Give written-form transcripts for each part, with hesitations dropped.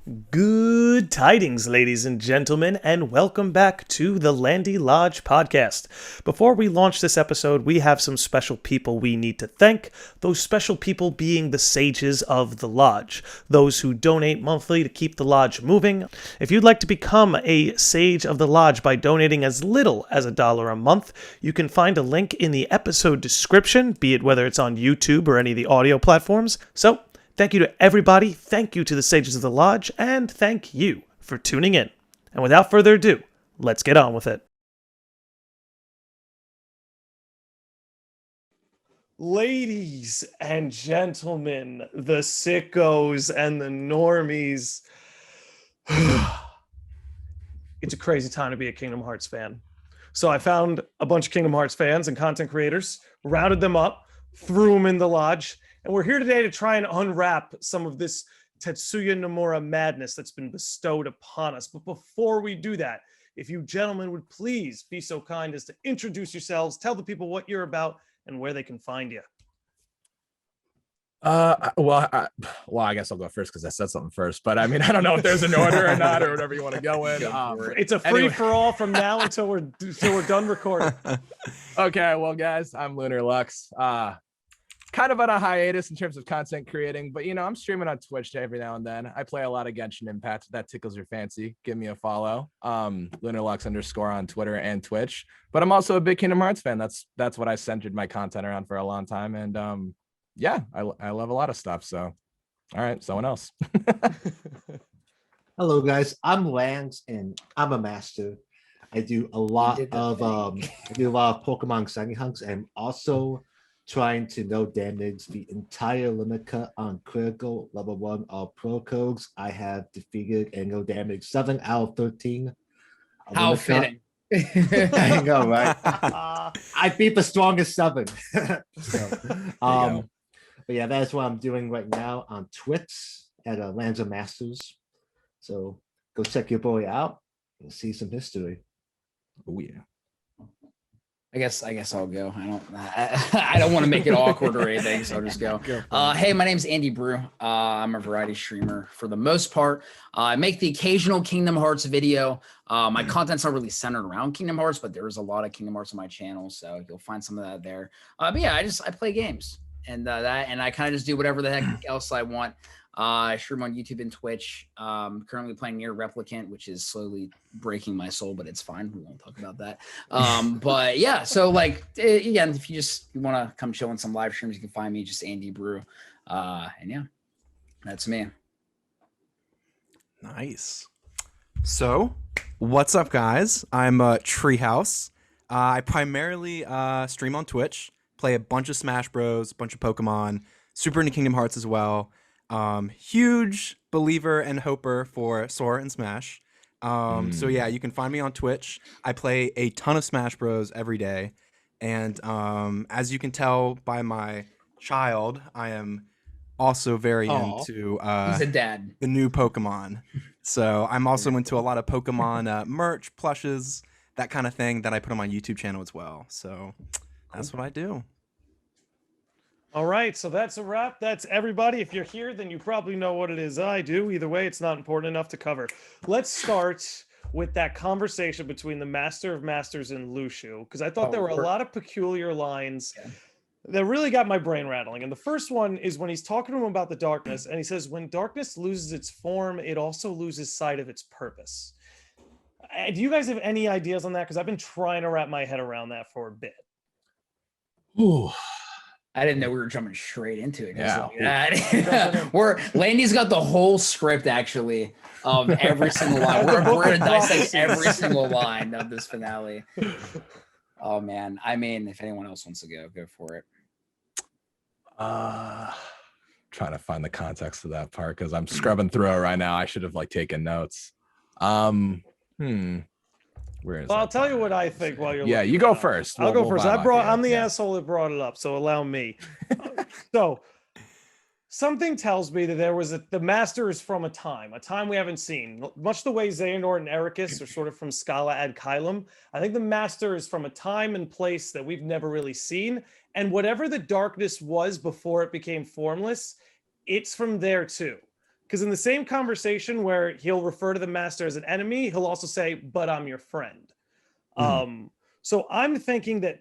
Good tidings, ladies and gentlemen, and welcome back to the Landy Lodge podcast. Before we launch this episode, we have some special people we need to thank, those special people being the sages of the lodge, those who donate monthly to keep the lodge moving. If you'd like to become a sage of the lodge by donating as little as $1 a month, you can find a link in the episode description, be it whether it's on YouTube or any of the audio platforms. So, thank you to everybody, thank you to the Sages of the Lodge, and thank you for tuning in. And without further ado, let's get on with it. Ladies and gentlemen, the sickos and the normies. It's a crazy time to be a Kingdom Hearts fan. So I found a bunch of Kingdom Hearts fans and content creators, rounded them up, threw them in the lodge, and we're here today to try and unwrap some of this Tetsuya Nomura madness that's been bestowed upon us. But before we do that, if you gentlemen would please be so kind as to introduce yourselves, tell the people what you're about and where they can find you. I guess I'll go first because I said something first. But I mean, I don't know if there's an order or not, or whatever you want to go in. It's a free for all from now until we're done recording. Okay, well, guys, I'm Lunar Lux. Kind of on a hiatus in terms of content creating, but I'm streaming on Twitch every now and then. I play a lot of Genshin Impact. If that tickles your fancy, give me a follow. Lunar Lux _ on Twitter and Twitch. But I'm also a big Kingdom Hearts fan. That's what I centered my content around for a long time. And yeah, I love a lot of stuff. So, all right, someone else. Hello, guys. I'm Lanz, and I'm a master. I do a lot of Pokemon Shiny hunts, and also trying to no damage the entire limit cut on critical level 1 of pro codes. I have defeated and no damage 7 out of 13. How fitting. I know, right? I beat the strongest 7. But yeah, that's what I'm doing right now on Twitch at LanzofMasters. So go check your boy out and see some history. Oh yeah. I guess I'll go. I don't want to make it awkward or anything, so I'll just go. Hey, my name's Andy Bru. I'm a variety streamer for the most part. I make the occasional Kingdom Hearts video. My content's not really centered around Kingdom Hearts, but there's a lot of Kingdom Hearts on my channel, so you'll find some of that there. But yeah, I play games, and I kind of just do whatever the heck else I want. I stream on YouTube and Twitch. Currently playing Nier Replicant, which is slowly breaking my soul, but it's fine. We won't talk about that. But yeah, so like again, if you want to come chill in some live streams, you can find me just Andy Bru. And yeah, that's me. Nice. So, what's up, guys? I'm Treehouse. I primarily stream on Twitch, play a bunch of Smash Bros, a bunch of Pokemon, super into Kingdom Hearts as well. Huge believer and hoper for Sora and Smash. So yeah, you can find me on Twitch. I play a ton of Smash Bros every day. And as you can tell by my child, I am also very into he's a dad. The new Pokemon. So I'm also into a lot of Pokemon merch, plushes, that kind of thing that I put on my YouTube channel as well. So that's what I do. All right, so that's a wrap. That's everybody. If you're here, then you probably know what it is I do. Either way, it's not important enough to cover. Let's start with that conversation between the Master of Masters and Luxu, because I thought there were a lot of peculiar lines that really got my brain rattling. And the first one is when he's talking to him about the darkness, and he says, when darkness loses its form, it also loses sight of its purpose. Do you guys have any ideas on that? Because I've been trying to wrap my head around that for a bit. Ooh. I didn't know we were jumping straight into it. Yeah. Landy's got the whole script actually of every single line. We're gonna dissect every single line of this finale. Oh man. I mean, if anyone else wants to go for it. Trying to find the context of that part because I'm scrubbing through it right now. I should have taken notes. Where is Well, I'll tell you what I think while you're Yeah, looking you go it up. first. I'll go first. I'm the yeah. asshole that brought it up, so allow me. So something tells me that there was the master is from a time we haven't seen. Much the way Xehanort and Ericus are sort of from Scala Ad Caelum. I think the master is from a time and place that we've never really seen. And whatever the darkness was before it became formless, it's from there too. Because in the same conversation where he'll refer to the master as an enemy, he'll also say, but I'm your friend. So I'm thinking that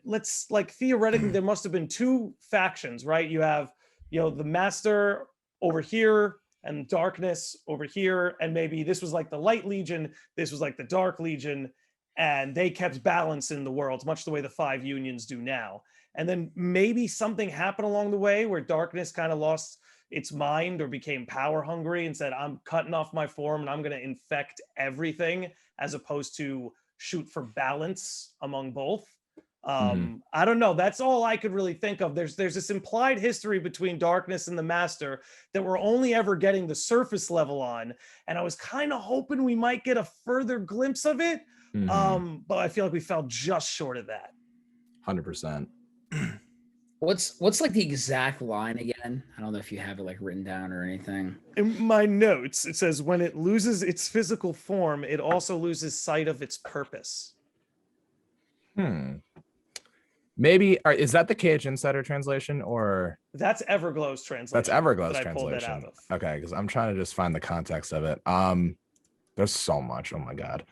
theoretically there must have been two factions, right? You have, the master over here and darkness over here. And maybe this was like the light legion. This was like the dark legion. And they kept balance in the world, much the way the 5 unions do now. And then maybe something happened along the way where darkness kind of lost its mind or became power hungry and said, I'm cutting off my form and I'm going to infect everything, as opposed to shoot for balance among both. I don't know. That's all I could really think of. There's this implied history between darkness and the master that we're only ever getting the surface level on. And I was kind of hoping we might get a further glimpse of it. But I feel like we fell just short of that. 100%. What's like the exact line again? I don't know if you have it like written down or anything. In my notes, it says, when it loses its physical form, it also loses sight of its purpose. Maybe is that the KH Insider translation, or that's Everglow's translation? That's Everglow's that I pulled that translation. out of. Okay, because I'm trying to just find the context of it. There's so much. Oh my god.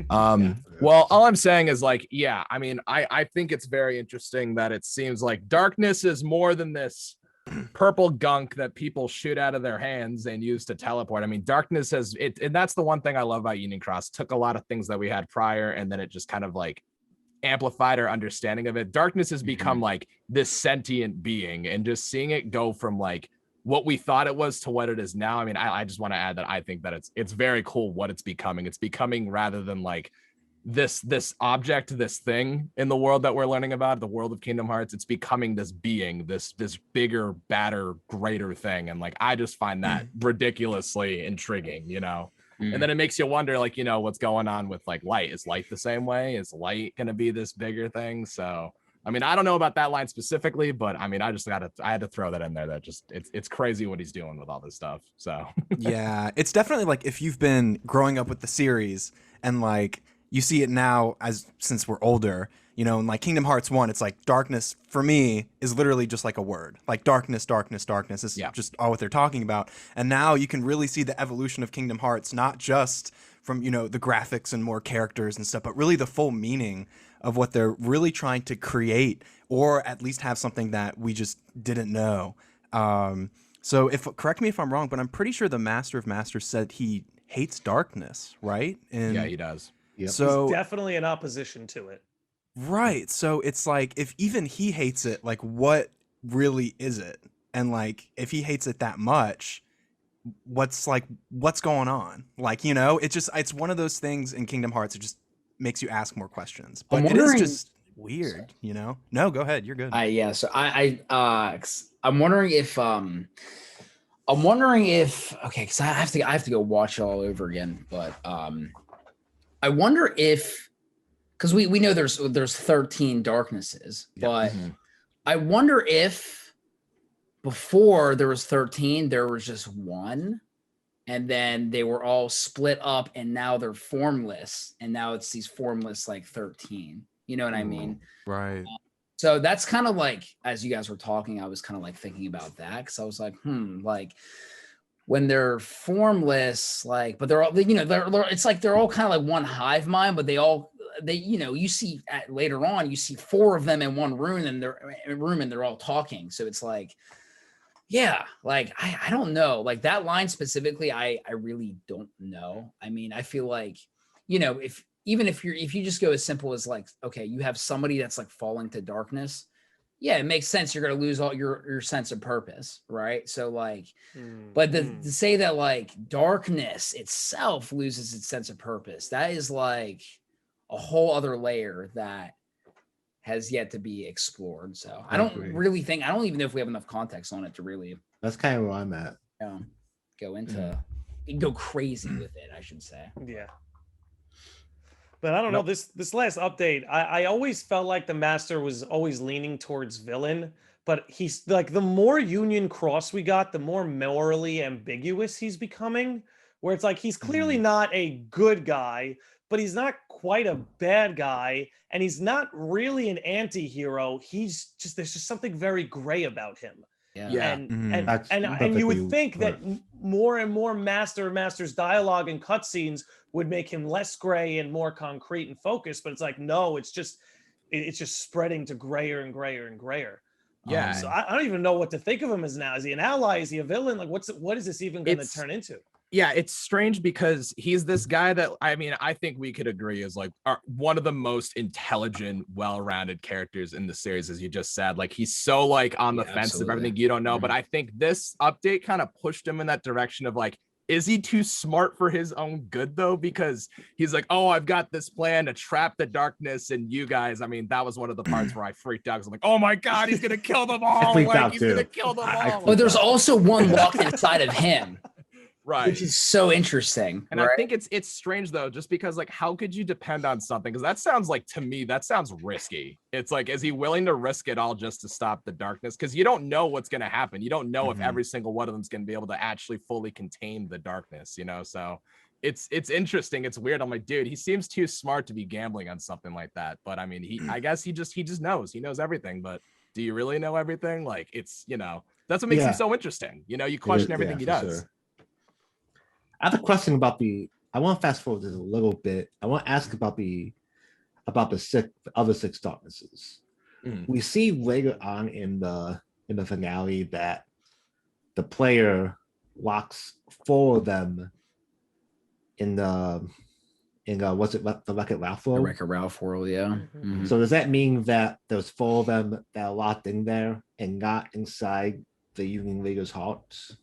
Well, all I'm saying is like, yeah, I mean, I think it's very interesting that it seems like darkness is more than this purple gunk that people shoot out of their hands and use to teleport. I mean, darkness has it, and that's the one thing I love about Union Cross. Took a lot of things that we had prior, and then it just kind of like amplified our understanding of it. Darkness has become like this sentient being, and just seeing it go from like what we thought it was to what it is now. I mean, I just want to add that I think that it's very cool what it's becoming. It's becoming, rather than like this object, this thing in the world that we're learning about, the world of Kingdom Hearts, it's becoming this being, this bigger, badder, greater thing. And like, I just find that ridiculously intriguing, And then it makes you wonder, like, what's going on with like light. Is light the same way? Is light going to be this bigger thing? So I mean, I don't know about that line specifically, but I mean, I had to throw that in there. That just, it's crazy what he's doing with all this stuff. So yeah, it's definitely like, if you've been growing up with the series and like you see it now since we're older, in like Kingdom Hearts 1, it's like darkness for me is literally just like a word, like darkness is just all what they're talking about. And now you can really see the evolution of Kingdom Hearts, not just from, the graphics and more characters and stuff, but really the full meaning of what they're really trying to create, or at least have something that we just didn't know. So correct me if I'm wrong, but I'm pretty sure the Master of Masters said he hates darkness, right? And yeah, he does. Yep. So he's definitely in opposition to it. Right. So it's like, if even he hates it, like what really is it? And like, if he hates it that much, what's going on? Like, it's one of those things in Kingdom Hearts. It just makes you ask more questions, but it is just weird, No, go ahead. You're good. Yeah. So I'm wondering if, okay, because I have to go watch it all over again, but I wonder if, because we know there's 13 darknesses, but I wonder if before there was 13, there was just one, and then they were all split up, and now they're formless, and now it's these formless like 13. You know what I mean? Right. So that's kind of like, as you guys were talking, I was kind of like thinking about that, because I was like, like when they're formless, like, but they're all, it's like they're all kind of like one hive mind, but you see later on, you see 4 of them in one room, and they're all talking. So it's like, yeah, like I don't know, like that line specifically, I really don't know. I mean, I feel like, if you just go as simple as like, okay, you have somebody that's like falling to darkness, yeah, it makes sense. You're going to lose all your sense of purpose, right? So like, but to say that like darkness itself loses its sense of purpose, that is like a whole other layer that has yet to be explored. So I don't even know if we have enough context on it to really. That's kind of where I'm at. Go crazy with it, I should say. Yeah. But I don't know, this last update, I always felt like the Master was always leaning towards villain, but he's like, the more Union Cross we got, the more morally ambiguous he's becoming, where it's like, he's clearly not a good guy, but he's not quite a bad guy, and he's not really an anti-hero. There's just something very gray about him. Yeah. And you would think that more and more Master's dialogue and cutscenes would make him less gray and more concrete and focused, but it's like, no, it's just spreading to grayer and grayer and grayer. Yeah. So I don't even know what to think of him as now. Is he an ally? Is he a villain? Like, what is this even going to turn into? Yeah, it's strange because he's this guy that, I mean, I think we could agree is like one of the most intelligent, well-rounded characters in the series, as you just said. Like, he's so like on the fence of everything you don't know. But I think this update kind of pushed him in that direction of like, is he too smart for his own good though? Because he's like, oh, I've got this plan to trap the darkness in you guys. I mean, that was one of the parts where I freaked out. I was like, oh my God, he's gonna kill them all. Like, he's gonna kill them all. But there's also one locked inside of him. Right. Which is so interesting. And I think it's strange though, just because like, how could you depend on something? Because that sounds like, to me, that sounds risky. It's like, is he willing to risk it all just to stop the darkness? Because you don't know what's going to happen. You don't know if every single one of them is going to be able to actually fully contain the darkness, you know? So it's interesting. It's weird. I'm like, dude, he seems too smart to be gambling on something like that. But I mean, I guess he just knows. He knows everything. But do you really know everything? Like, it's, you know, that's what makes him so interesting. You know, you question everything he does. Sure. I have a question about I want to fast forward this a little bit. I want to ask about the other six darknesses. We see later on in the finale that the player locks 4 of them in the what's it, the Wreck-It Ralph world? The Wreck-It Ralph world, yeah. So does that mean that there's 4 of them that are locked in there and not inside the Union Leaguer's hearts?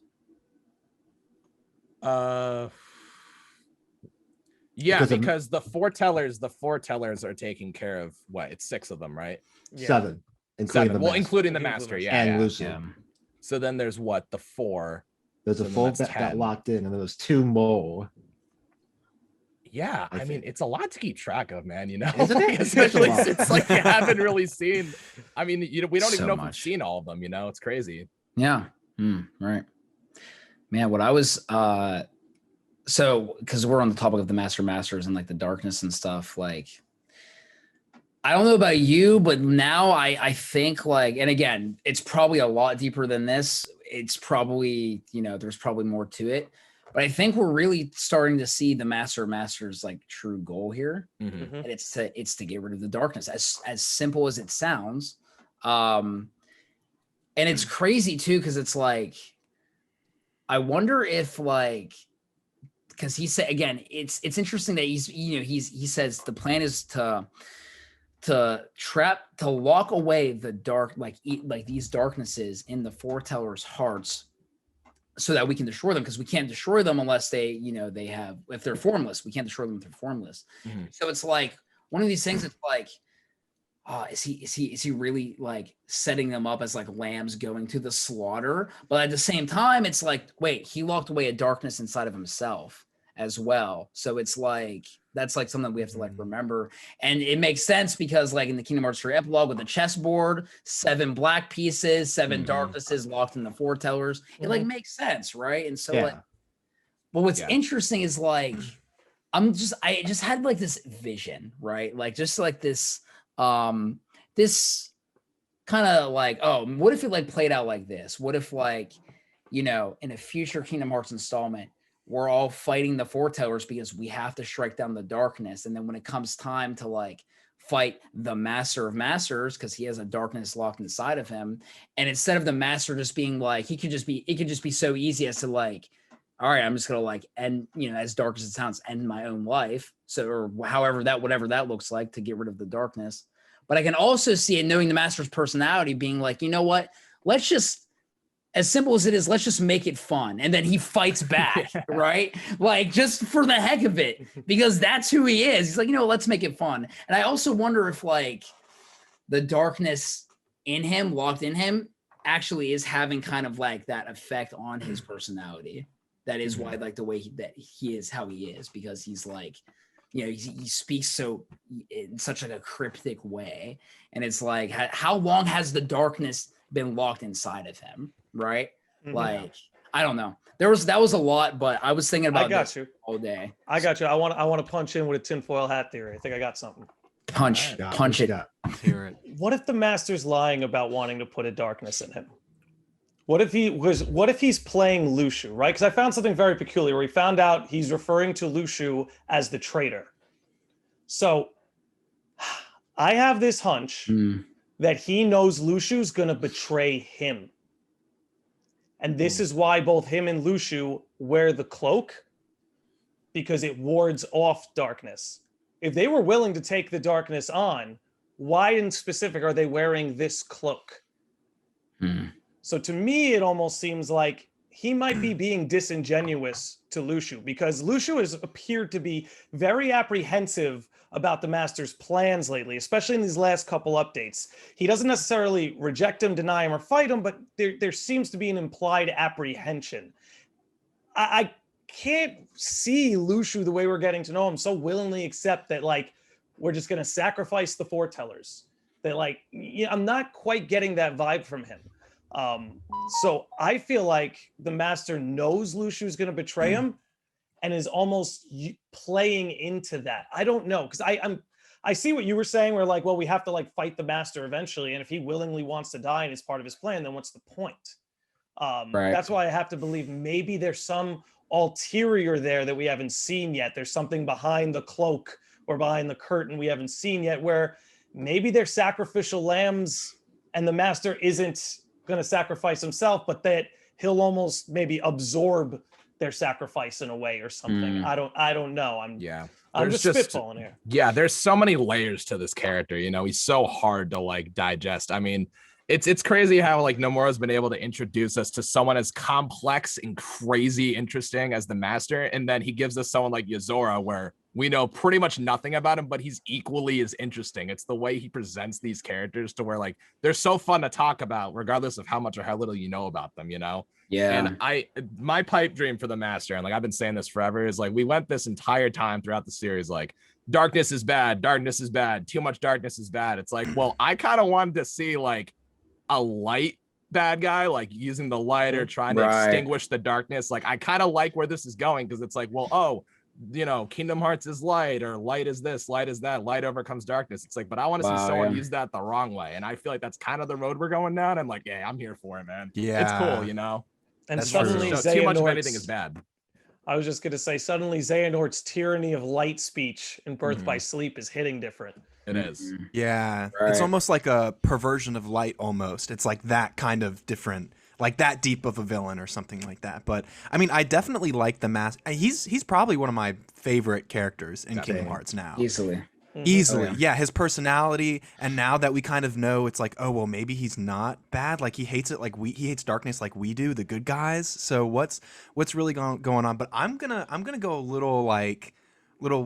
Yeah, because the foretellers are taking care of what? It's 6 of them, right? 7, including the master, and Luxu. Yeah. So then there's what? The 4. There's a 4 that got locked in, and there's 2 more. Yeah, I mean, it's a lot to keep track of, man. You know, Isn't it? Especially since like you haven't really seen. I mean, you know, we don't even know if we've seen all of them. You know, it's crazy. Yeah. Right. Man, what I was so because we're on the topic of the Masters and like the darkness and stuff, like I don't know about you, but now I think like, and again, it's probably a lot deeper than this. It's probably, you know, there's probably more to it, but I think we're really starting to see the Masters like true goal here. And it's to get rid of the darkness, as simple as it sounds. And it's crazy too, because it's like, I wonder if like, because he said again, it's interesting that he says the plan is to lock away the dark, like these darknesses in the foretellers' hearts, so that we can destroy them, because we can't destroy them unless they have, if they're formless. We can't destroy them if they're formless. So it's like one of these things. It's like, is he really like setting them up as like lambs going to the slaughter? But at the same time, it's like, wait, he locked away a darkness inside of himself as well. So it's like, that's like something we have to like remember. And it makes sense because like in the Kingdom Hearts 3 epilogue with the chessboard, 7 black pieces, 7 darknesses locked in the foretellers, it like makes sense, right? And so like, but what's interesting is like, I just had like this vision, right? Like just like this this kind of like, oh, what if it like played out like this? What if like, you know, in a future Kingdom Hearts installment, we're all fighting the foretellers because we have to strike down the darkness. And then when it comes time to like fight the Master of Masters, because he has a darkness locked inside of him, and instead of the master just being like, it could just be so easy as to like, all right, I'm just gonna like end, you know, as dark as it sounds, end my own life. So, or whatever that looks like, to get rid of the darkness. But I can also see it, knowing the master's personality, being like, you know what? Let's just, as simple as it is, let's just make it fun. And then he fights back, right? Like just for the heck of it, because that's who he is. He's like, you know, let's make it fun. And I also wonder if like the darkness in him, locked in him, actually is having kind of like that effect on his personality. That is why, like, the way he is how he is, because he's like, you know, he speaks so in such like a cryptic way, and it's like, how long has the darkness been locked inside of him, right? Like, I don't know. That was a lot, but I was thinking about this all day. I got you. I want to punch in with a tinfoil hat theory. I think I got something. Punch it. Let's hear it. What if the master's lying about wanting to put a darkness in him? What if he's playing Luxu, right? Because I found something very peculiar where he found out he's referring to Luxu as the traitor. So I have this hunch that he knows Luxu's going to betray him. And this is why both him and Luxu wear the cloak, because it wards off darkness. If they were willing to take the darkness on, why in specific are they wearing this cloak? So to me, it almost seems like he might be being disingenuous to Luxu, because Luxu has appeared to be very apprehensive about the Master's plans lately, especially in these last couple updates. He doesn't necessarily reject him, deny him, or fight him, but there seems to be an implied apprehension. I can't see Luxu, the way we're getting to know him, so willingly accept that, like, we're just going to sacrifice the foretellers. That, like, I'm not quite getting that vibe from him. So I feel like the Master knows Luxu's going to betray him and is almost playing into that. I don't know, because I see what you were saying, where like, well, we have to like fight the Master eventually, and if he willingly wants to die and is part of his plan, then what's the point? That's why I have to believe maybe there's some ulterior there that we haven't seen yet. There's something behind the cloak or behind the curtain we haven't seen yet, where maybe they're sacrificial lambs and the Master isn't going to sacrifice himself, but that he'll almost maybe absorb their sacrifice in a way or something. I don't know. I'm just spitballing here. Yeah, there's so many layers to this character. You know, he's so hard to like digest. I mean, it's crazy how like Nomura's been able to introduce us to someone as complex and crazy interesting as the Master, and then he gives us someone like Yozora, where we know pretty much nothing about him, but he's equally as interesting. It's the way he presents these characters to where like they're so fun to talk about, regardless of how much or how little you know about them, you know? Yeah. And my pipe dream for the Master, and like I've been saying this forever, is like we went this entire time throughout the series, like darkness is bad, too much darkness is bad. It's like, well, I kind of wanted to see like a light bad guy, like using the lighter, trying to extinguish the darkness. Like I kind of like where this is going, because it's like, well, oh, you know, Kingdom Hearts is light, or light is this, light is that, light overcomes darkness. It's like, but I want to see someone use that the wrong way, and I feel like that's kind of the road we're going down. I'm like, yeah, I'm here for it, man. Yeah, it's cool, you know. And that's suddenly too much of anything is bad. I was just gonna say, suddenly Xehanort's tyranny of light speech in Birth by Sleep is hitting different. It is. Yeah, it's almost like a perversion of light. Almost, it's like that kind of different. Like that deep of a villain or something like that. But I mean, I definitely like the Master. He's probably one of my favorite characters in Kingdom Hearts now. Easily. Yeah, his personality, and now that we kind of know, it's like, oh well, maybe he's not bad. Like he hates it, like he hates darkness, like we do, the good guys. So what's really going on? But I'm gonna go a little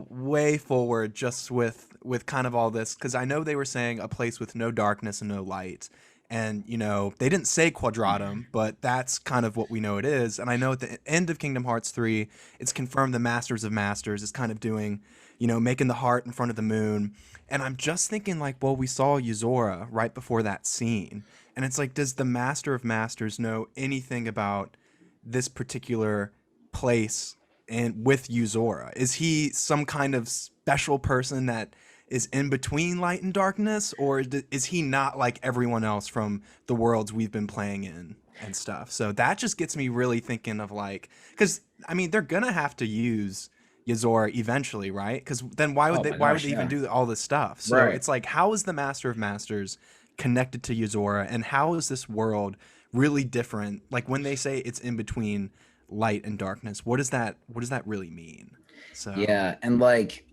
way forward just with kind of all this, because I know they were saying a place with no darkness and no light. And, you know, they didn't say Quadratum, but that's kind of what we know it is. And I know at the end of Kingdom Hearts 3, it's confirmed the Masters of Masters is kind of doing, you know, making the heart in front of the moon. And I'm just thinking like, well, we saw Yozora right before that scene. And it's like, does the Master of Masters know anything about this particular place and with Yozora? Is he some kind of special person that is in between light and darkness, or is he not like everyone else from the worlds we've been playing in and stuff? So that just gets me really thinking of like, because I mean they're gonna have to use Yozora eventually, right? Because then why would they even do all this stuff? So it's like, how is the Master of Masters connected to Yozora, and how is this world really different? Like when they say it's in between light and darkness, what does that really mean? So yeah, and like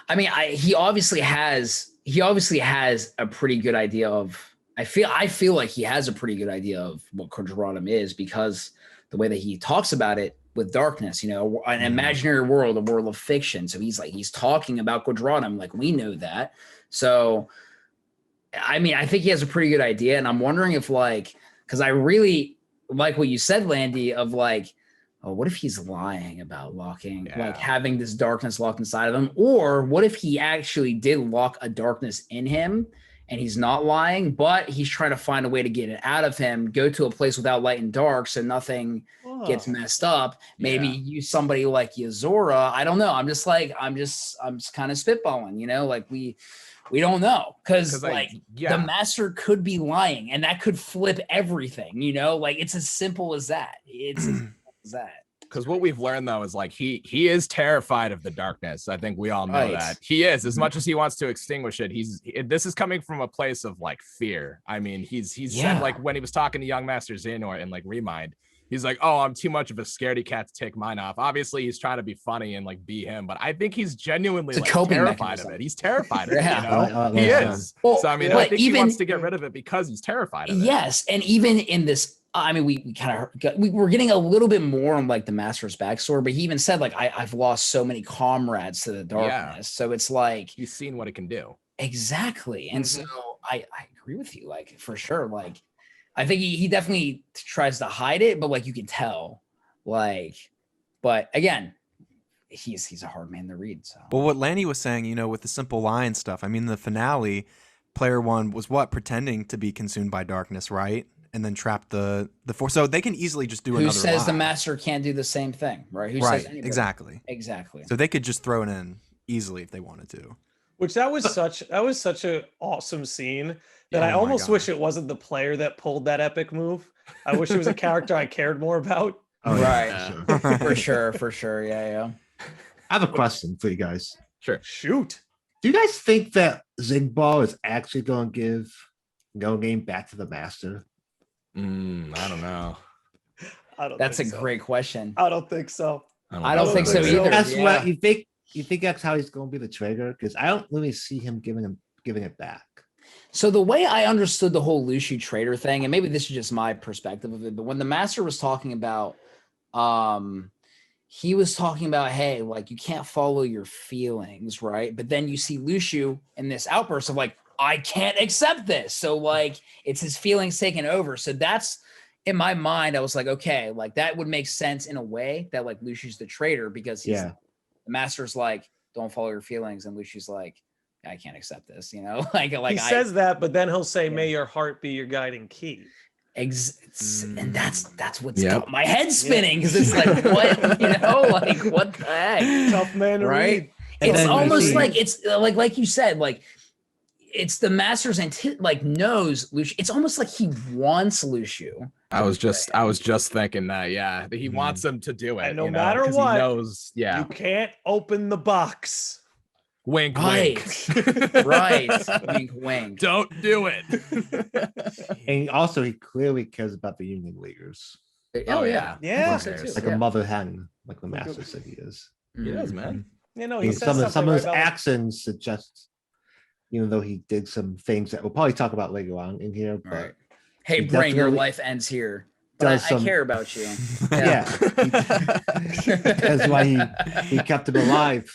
I mean, he obviously has a pretty good idea of. I feel like he has a pretty good idea of what Quadratum is, because the way that he talks about it with darkness, you know, an imaginary world, a world of fiction. So he's talking about Quadratum, like we know that. So, I mean, I think he has a pretty good idea, and I'm wondering if like, because I really like what you said, Landy, of like, oh, what if he's lying about like having this darkness locked inside of him? Or what if he actually did lock a darkness in him and he's not lying, but he's trying to find a way to get it out of him, go to a place without light and dark so nothing gets messed up. Maybe use somebody like Yuzora. I don't know. I'm just kind of spitballing, you know, like we don't know because like the master could be lying and that could flip everything, you know, like it's as simple as that. It's as simple as that. Because what we've learned though is like he is terrified of the darkness. I think we all know that he is. As much as he wants to extinguish it, this is coming from a place of like fear. I mean, he's said like when he was talking to young Master Xehanort and like Remind, he's like, oh, I'm too much of a scaredy cat to take mine off. Obviously, he's trying to be funny and like be him, but I think he's genuinely like terrified of it. He's terrified of it. You know? He is. Well, so I mean, I think he wants to get rid of it because he's terrified of it. Yes, and even in this. I mean, we're getting a little bit more on like the master's backstory, but he even said like, I've lost so many comrades to the darkness. Yeah. So it's like, he's seen what it can do. Exactly. And so I agree with you, like for sure. Like, I think he definitely tries to hide it, but like, you can tell like, but again, he's a hard man to read. So, well, what Lanny was saying, you know, with the simple line stuff, I mean, the finale, player one was pretending to be consumed by darkness, right? And then trap the force. So they can easily just do another lie. Who says the master can't do the same thing, right? Who says anybody? Exactly. So they could just throw it in easily if they wanted to. Which that was such an awesome scene that I almost wish it wasn't the player that pulled that epic move. I wish it was a character I cared more about. Oh, right. For sure. Yeah. I have a question for you guys. Sure. Shoot. Do you guys think that Zingball is actually going to give No Name back to the master? I don't know. That's a great question. I don't think so. I don't think so either. That's what you think. You think that's how he's going to be the traitor? Because I don't really see him giving it back. So the way I understood the whole Luxu traitor thing, and maybe this is just my perspective of it, but when the master was talking about, he was talking about, hey, like you can't follow your feelings, right? But then you see Luxu in this outburst of like, I can't accept this. So like it's his feelings taking over. So that's in my mind. I was like, okay, like that would make sense in a way that like Luxu's the traitor because the master's like, don't follow your feelings. And Luxu's like, I can't accept this, you know, like he says that, but then he'll say, may your heart be your guiding key. And that's what's got my head spinning because it's like, what, you know, like what the heck? Tough man to read. It's almost like it's like you said, like, it's the master's knows Luxu. It's almost like he wants Luxu. I was just thinking that, yeah. He wants him to do it. And no matter what, he knows, you can't open the box. Wink, wink. Right. Wink, wink. Don't do it. And also, he clearly cares about the Union leaders. Oh, yeah. Yeah. Like a mother hen, like the master said he is. He is, man. You know, he some of his actions suggest, even though he did some things that we'll probably talk about later on in here. But right. Hey, Brain, your life ends here. But I care about you. Yeah. That's why he kept him alive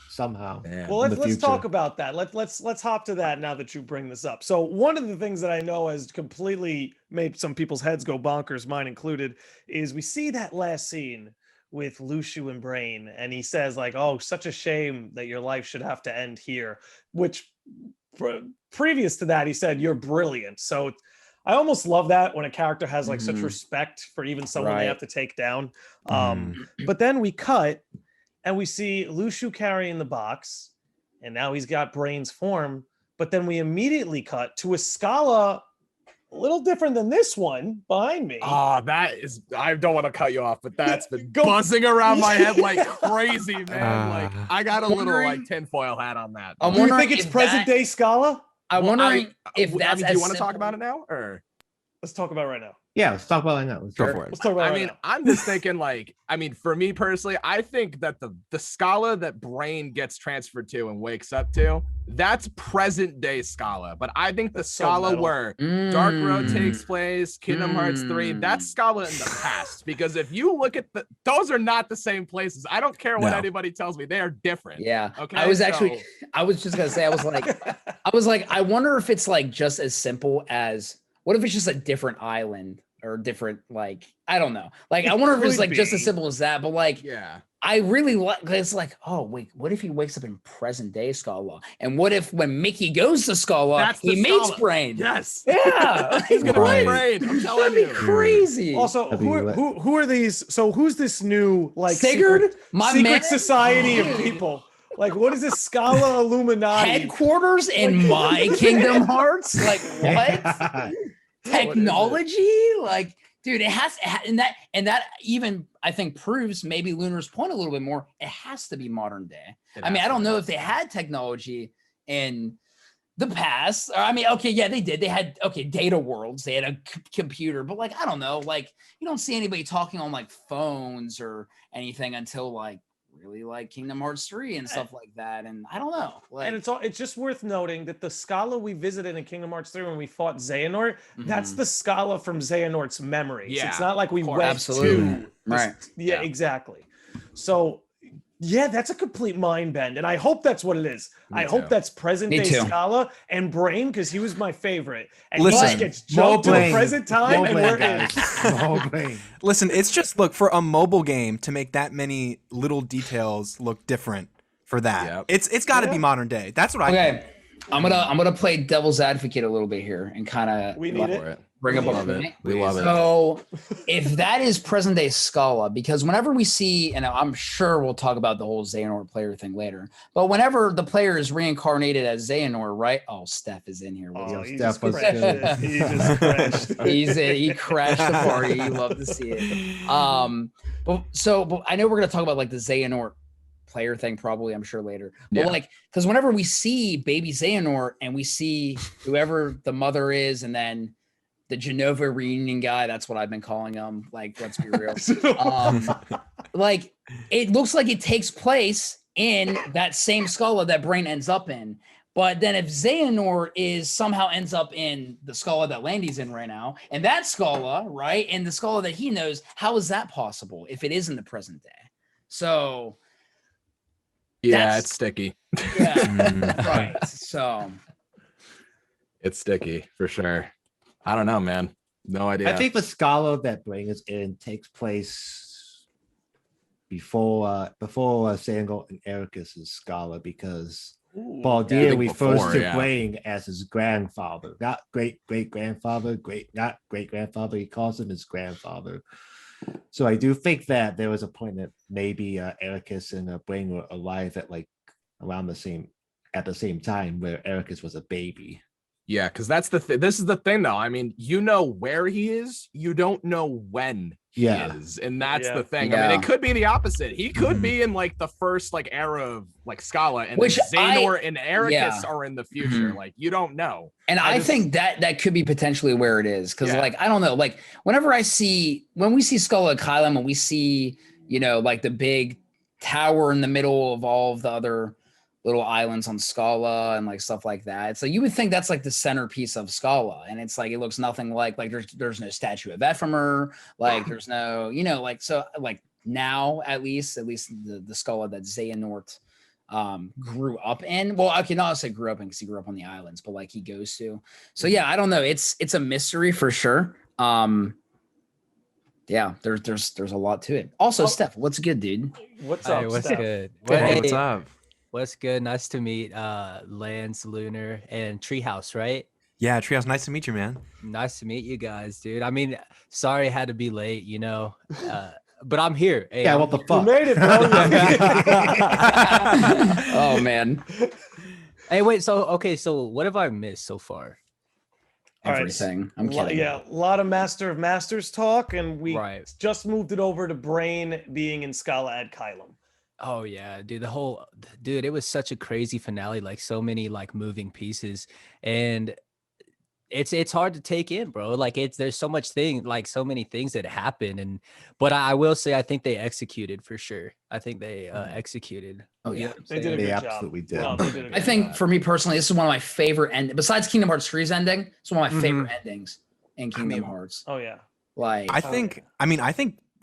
somehow. Yeah. Well, let's talk about that. Let's hop to that now that you bring this up. So one of the things that I know has completely made some people's heads go bonkers, mine included, is we see that last scene with Luxu and Brain, and he says like, oh, such a shame that your life should have to end here, which previous to that he said you're brilliant. So I almost love that when a character has like such respect for even someone they have to take down. But then we cut and we see Luxu carrying the box, and now he's got Brain's form, but then we immediately cut to a Scala a little different than this one behind me. That is, I don't want to cut you off, but that's been buzzing around my head like crazy, man. Like I got a little like tinfoil hat on that. Do you think it's present day Scala? I'm wondering if that's. Do you want to talk about it now, or let's talk about it right now? Yeah, let's talk about it now. Let's go for it. Let's talk about it. I'm just thinking like, for me personally, I think that the Scala that Brain gets transferred to and wakes up to, that's present day Scala. But I think the Scala where Dark Road takes place, Kingdom Hearts 3, that's Scala in the past. Because if you look at those are not the same places. I don't care what anybody tells me. They are different. Yeah. Okay. I was just gonna say, I wonder if it's like just as simple as, what if it's just a different island or different, like, I don't know. Like, I wonder if it's like just as simple as that, but like, Yeah. I really like, it's like, oh wait, what if he wakes up in present day Scala? And what if when Mickey goes to Scala, he meets Brain? Yes. Yeah. He's gonna Right. be Brain. I'm telling That'd be you. crazy. Also, who are these? So who's this new like Sigurd, my secret man? society of people? Like, what is this Scala Illuminati? Headquarters in my Kingdom Hearts? Like, what? Technology? Like, dude, it has, and that even I think proves maybe Lunar's point a little bit more. It has to be modern day. I mean, I don't know if they had technology in the past. Or, I mean, okay, yeah, they did. They had data worlds. They had a computer, but like, I don't know, like you don't see anybody talking on like phones or anything until like really like Kingdom Hearts 3 and stuff like that. And I don't know. Like, and it's just worth noting that the Scala we visited in Kingdom Hearts 3 when we fought Xehanort, that's the Scala from Xehanort's memories. Yeah, it's not like we went absolutely. to Right. Yeah, exactly. So yeah, that's a complete mind bend, and I hope that's what it is. I hope that's present day Scala and Brain, because he was my favorite. And he just gets jumped to the present time, and we're in. Listen, it's just look for a mobile game to make that many little details look different for that. Yep. It's got to be modern day. That's what I think. I'm gonna play devil's advocate a little bit here and kind of We need it. bring up a love point. it. We love it. So if that is present day Scala, because whenever we see, and I'm sure we'll talk about the whole Xehanort player thing later, but whenever the player is reincarnated as Xehanort, right? Oh, Steph is in here. Oh, he Steph just was crashed good. it. He just crashed. He crashed the party. You love to see it. But I know we're gonna talk about like the Xehanort player thing probably, I'm sure later. But like, because whenever we see baby Xehanort and we see whoever the mother is, and then the Genova reunion guy, that's what I've been calling him. Like, let's be real. Like, it looks like it takes place in that same Scala that Brain ends up in. But then if Xehanort somehow ends up in the Scala that Landy's in right now, and that Scala, right, and the Scala that he knows, how is that possible if it is in the present day? So yeah, it's sticky. Yeah, right. So it's sticky for sure. I don't know, man. No idea. I think the Scala that Brain is in takes place before Sango and Ericus's Scala, because Baldir refers to Brain as his grandfather, not great-great-grandfather, not great-grandfather. He calls him his grandfather. So I do think that there was a point that maybe Ericus and Brain were alive at like around the same time, where Ericus was a baby. Yeah, because that's the this is the thing though. I mean, you know where he is, you don't know when he is, and that's the thing. I mean, it could be the opposite. He could be in like the first like era of like Scala, and which Xehanort and Ericus are in the future. Like, you don't know. And I think that could be potentially where it is, because like, I don't know, like when we see Scala Ad Caelum and we see, you know, like the big tower in the middle of all of the other little islands on Scala and like stuff like that. So you would think that's like the centerpiece of Scala, and it's like it looks nothing like there's no statue of Ephemer, like there's no, you know, like, so like now at least the Scala that Xehanort grew up in. Well, I can not say grew up in because he grew up on the islands, but like he goes to. So yeah, I don't know. It's a mystery for sure. Yeah, there's a lot to it. Also, Steph, what's good, dude? What's up? What's Steph? good? Hey, what's up? What's good? Nice to meet Lance, Lunar, and Treehouse, right? Yeah, Treehouse, nice to meet you, man. Nice to meet you guys, dude. I mean, sorry I had to be late, you know, but I'm here. Hey, Yeah, what the fuck? You made it, bro. Oh man. Hey, wait. So what have I missed so far? Everything. I'm kidding. Yeah, a lot of Master of Masters talk, and we Right. just moved it over to Brain being in Scala Ad Caelum. Oh yeah, dude. It was such a crazy finale, like so many like moving pieces, and it's hard to take in, bro. Like there's so many things that happen, but I will say I think they executed for sure. I think they executed. Oh yeah, They did a They good absolutely job. did. Well, they did a I good think job. for me personally, this is one of my favorite end. Besides Kingdom Hearts 3's ending, it's one of my favorite endings in Kingdom Hearts. Oh yeah. Like I think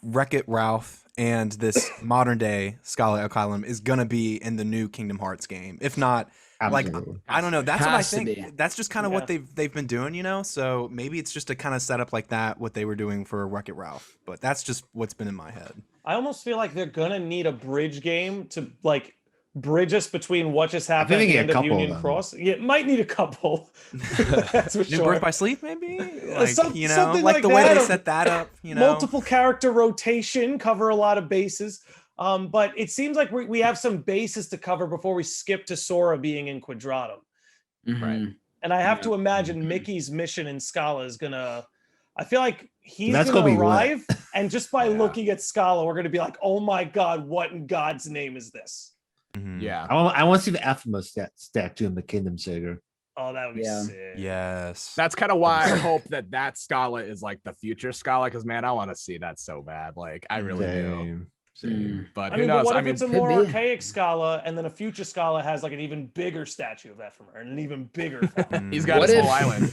Wreck-It Ralph and this modern day Scala Ad Caelum is gonna be in the new Kingdom Hearts game. If not, Absolutely. I don't know. That's what I Has to think. be. That's just kind of Yeah. what they've been doing, you know. So maybe it's just a kind of setup like that, what they were doing for Wreck-It Ralph. But that's just what's been in my head. I almost feel like they're gonna need a bridge game to like bridge us between what just I happened think at the they end need a of couple Union of them. Cross. Yeah, it might need a couple. That's for New sure. Birth by Sleep, maybe. Like you know, something like like the way that, they or set that up. You know, Multiple character rotation, cover a lot of bases. But it seems like we have some bases to cover before we skip to Sora being in Quadratum. Mhm. And I have Yeah. to imagine Mickey's mission in Scala is gonna. I feel like he's That's gonna gonna be lit. arrive, and just by Yeah. looking at Scala, we're gonna be like, "Oh my God, what in God's name is this?" Mhm. Yeah. I want to see the Alphabet statue in the Kingdom Saga. Oh, that would be Yeah. sick. Yes. That's kind of why I hope that Scala is like the future Scala, because man, I want to see that so bad. Like I really do. Same. But I who mean, knows? but what I if mean, it's a could more be. archaic Scala, and then a future Scala has like an even bigger statue of Ephemer and an even bigger fountain? he's got What his if- whole island.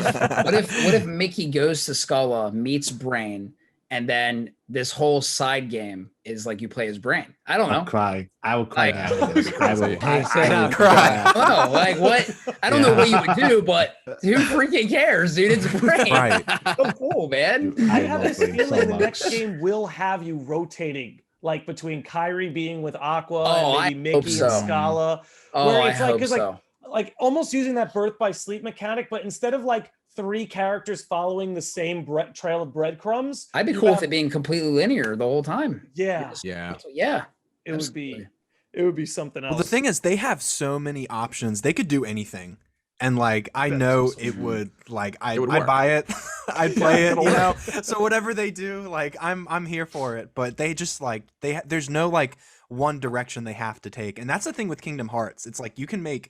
What if Mickey goes to Scala, meets Brain, and then this whole side game is like you play as Brain? I don't I'll know. cry. I will cry. Like- out of this. I will. Hey, sit down. Cry. Oh, like what? I don't know what you would do, but who freaking cares, dude? It's Brain. Right. So cool, man. Dude, I I have love this Brain so feeling the much. next game will have you rotating, like between Kyrie being with Aqua Oh, and maybe I hope Mickey so. and Scala. Oh, where I it's like, hope 'cause, so. like almost using that birth by sleep mechanic, but instead of like 3 characters following the same trail of breadcrumbs, I'd be you cool with have- it being completely linear the whole time. Yeah, Yeah. Yeah. it would absolutely. be. It would be something else. Well, the thing is, they have so many options. They could do anything, and like I That's know awesome. it would. Like I'd would work. buy it. I'd play it. it'll You know. So whatever they do, like I'm here for it. But they just like there's no like one direction they have to take, and that's the thing with Kingdom Hearts. It's like you can make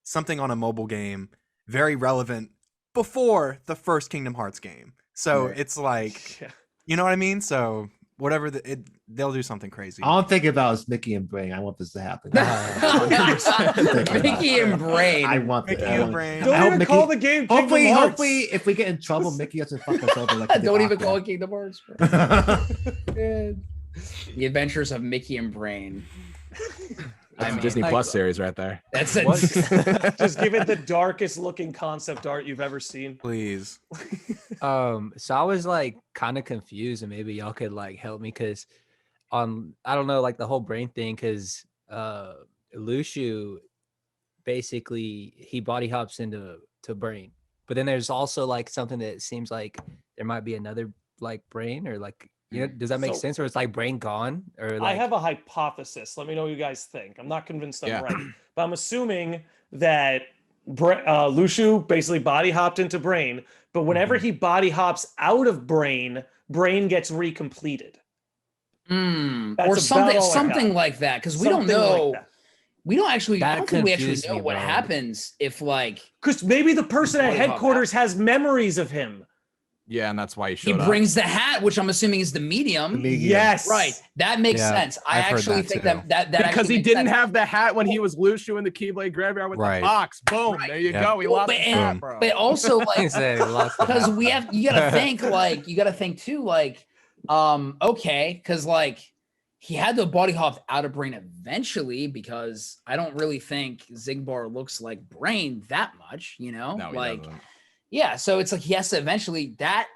something on a mobile game very relevant before the first Kingdom Hearts game. So Right. it's like, Yeah. you know what I mean? So whatever they'll do something crazy. All I'm thinking about is Mickey and Brain. I want this to happen. Mickey and Brain. I want Mickey this. and Brain. Don't I hope even Mickey- call the game Kingdom Hopefully, Hearts. hopefully, if we get in trouble, Mickey doesn't fuck us over. Like he did Don't even Aqua. call it Kingdom Hearts. The Adventures of Mickey and Brain. That's mean, a Disney like- Plus series right there. That's it. Just give it the darkest looking concept art you've ever seen. Please. So I was like kind of confused, and maybe y'all could like help me because I don't know, like the whole brain thing, because Luxu basically he body hops into Brain, but then there's also like something that seems like there might be another like Brain, or like, you know, does that make So- sense, or it's like Brain gone, or I like have a hypothesis. Let me know what you guys think. I'm not convinced I'm Yeah. right, but I'm assuming that Luxu basically body hopped into Brain, but whenever he body hops out of Brain, Brain gets recompleted. That's Or about something, all I got. something like that, because we don't Something like know. that. We don't actually. I That don't think we actually confused know me, what bro. happens if like Because maybe the person at Body hop headquarters has memories of him. Yeah, and that's why he he showed up. brings the hat, which I'm assuming is the medium. Yes. Right. That makes Yeah, sense. I I've heard actually that think too. that because actually he makes didn't sense. have the hat when he was Luxu in the Keyblade Graveyard with Right. the box. Boom. Right. There you Yep. go. He Well, lost but- his and- hat, bro. But also He like said he lost the because hat. you gotta think like you gotta think too like okay, because like he had to body hop out of Brain eventually, because I don't really think Zigbar looks like Brain that much, you know? No, he like doesn't. yeah, so it's like he has to eventually that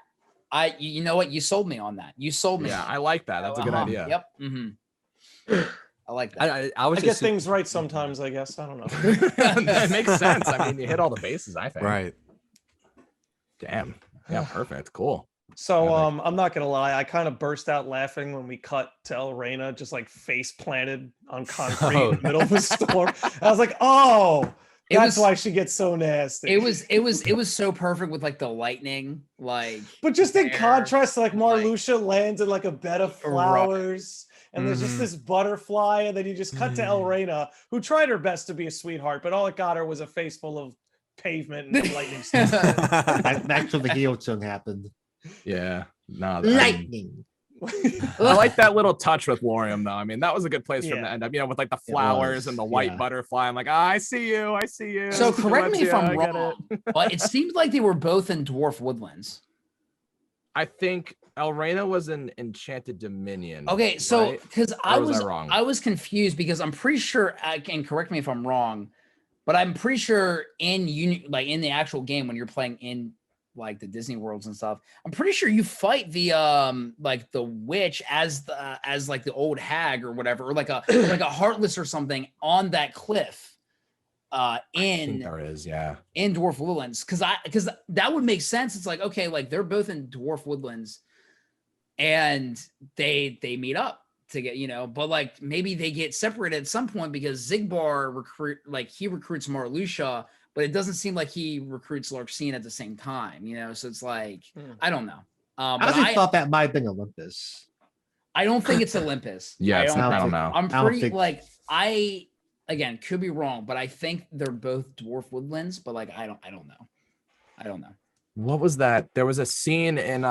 you know what, you sold me on that. You sold me. Yeah, I like that. That's a good Uh-huh. idea. Yep. I like that. I was I get just things right sometimes, I guess. I don't know. That makes sense. I mean, you hit all the bases, I think. Right. Damn. Yeah, perfect. Cool. So Perfect. I'm not gonna lie, I kind of burst out laughing when we cut to El Reina just like face planted on concrete in the middle of a storm. I was like, oh, It that's was- why she gets so nasty. It was so perfect with like the lightning, like but just in there, contrast to like like- Marluxia lands in like a bed of flowers. And there's just Mhm. this butterfly, and then you just cut to El Reina, who tried her best to be a sweetheart, but all it got her was a face full of pavement and lightning storms. That's when the heel turn happened. Yeah. No, Lightning. I like that little touch with Lorium, though. I mean, that was a good place for him Yeah. to end up, you know, with like the flowers was, and the white yeah. butterfly. I'm like, I see you. I see you. So correct me if Yeah, I'm I get wrong, it. but it seemed like they were both in Dwarf Woodlands. I think El Reina was in Enchanted Dominion. Okay, so right? because Or was I wrong? I was confused because I'm pretty sure and correct me if I'm wrong. But I'm pretty sure in in the actual game when you're playing in like the Disney worlds and stuff, I'm pretty sure you fight the like the witch as like the old hag or whatever, or like a heartless or something on that cliff. I think there is, yeah, in Dwarf Woodlands, because that would make sense. It's like, okay, like they're both in Dwarf Woodlands, and they meet up to get, but like maybe they get separated at some point because Zigbar recruits Marluxia, but it doesn't seem like he recruits Larxene at the same time, so it's like I don't know. I thought that might have been Olympus. I don't think it's Olympus. Yeah, I don't know. I'm pretty like again, could be wrong, but I think they're both Dwarf Woodlands, but like I don't know. What was that? There was a scene in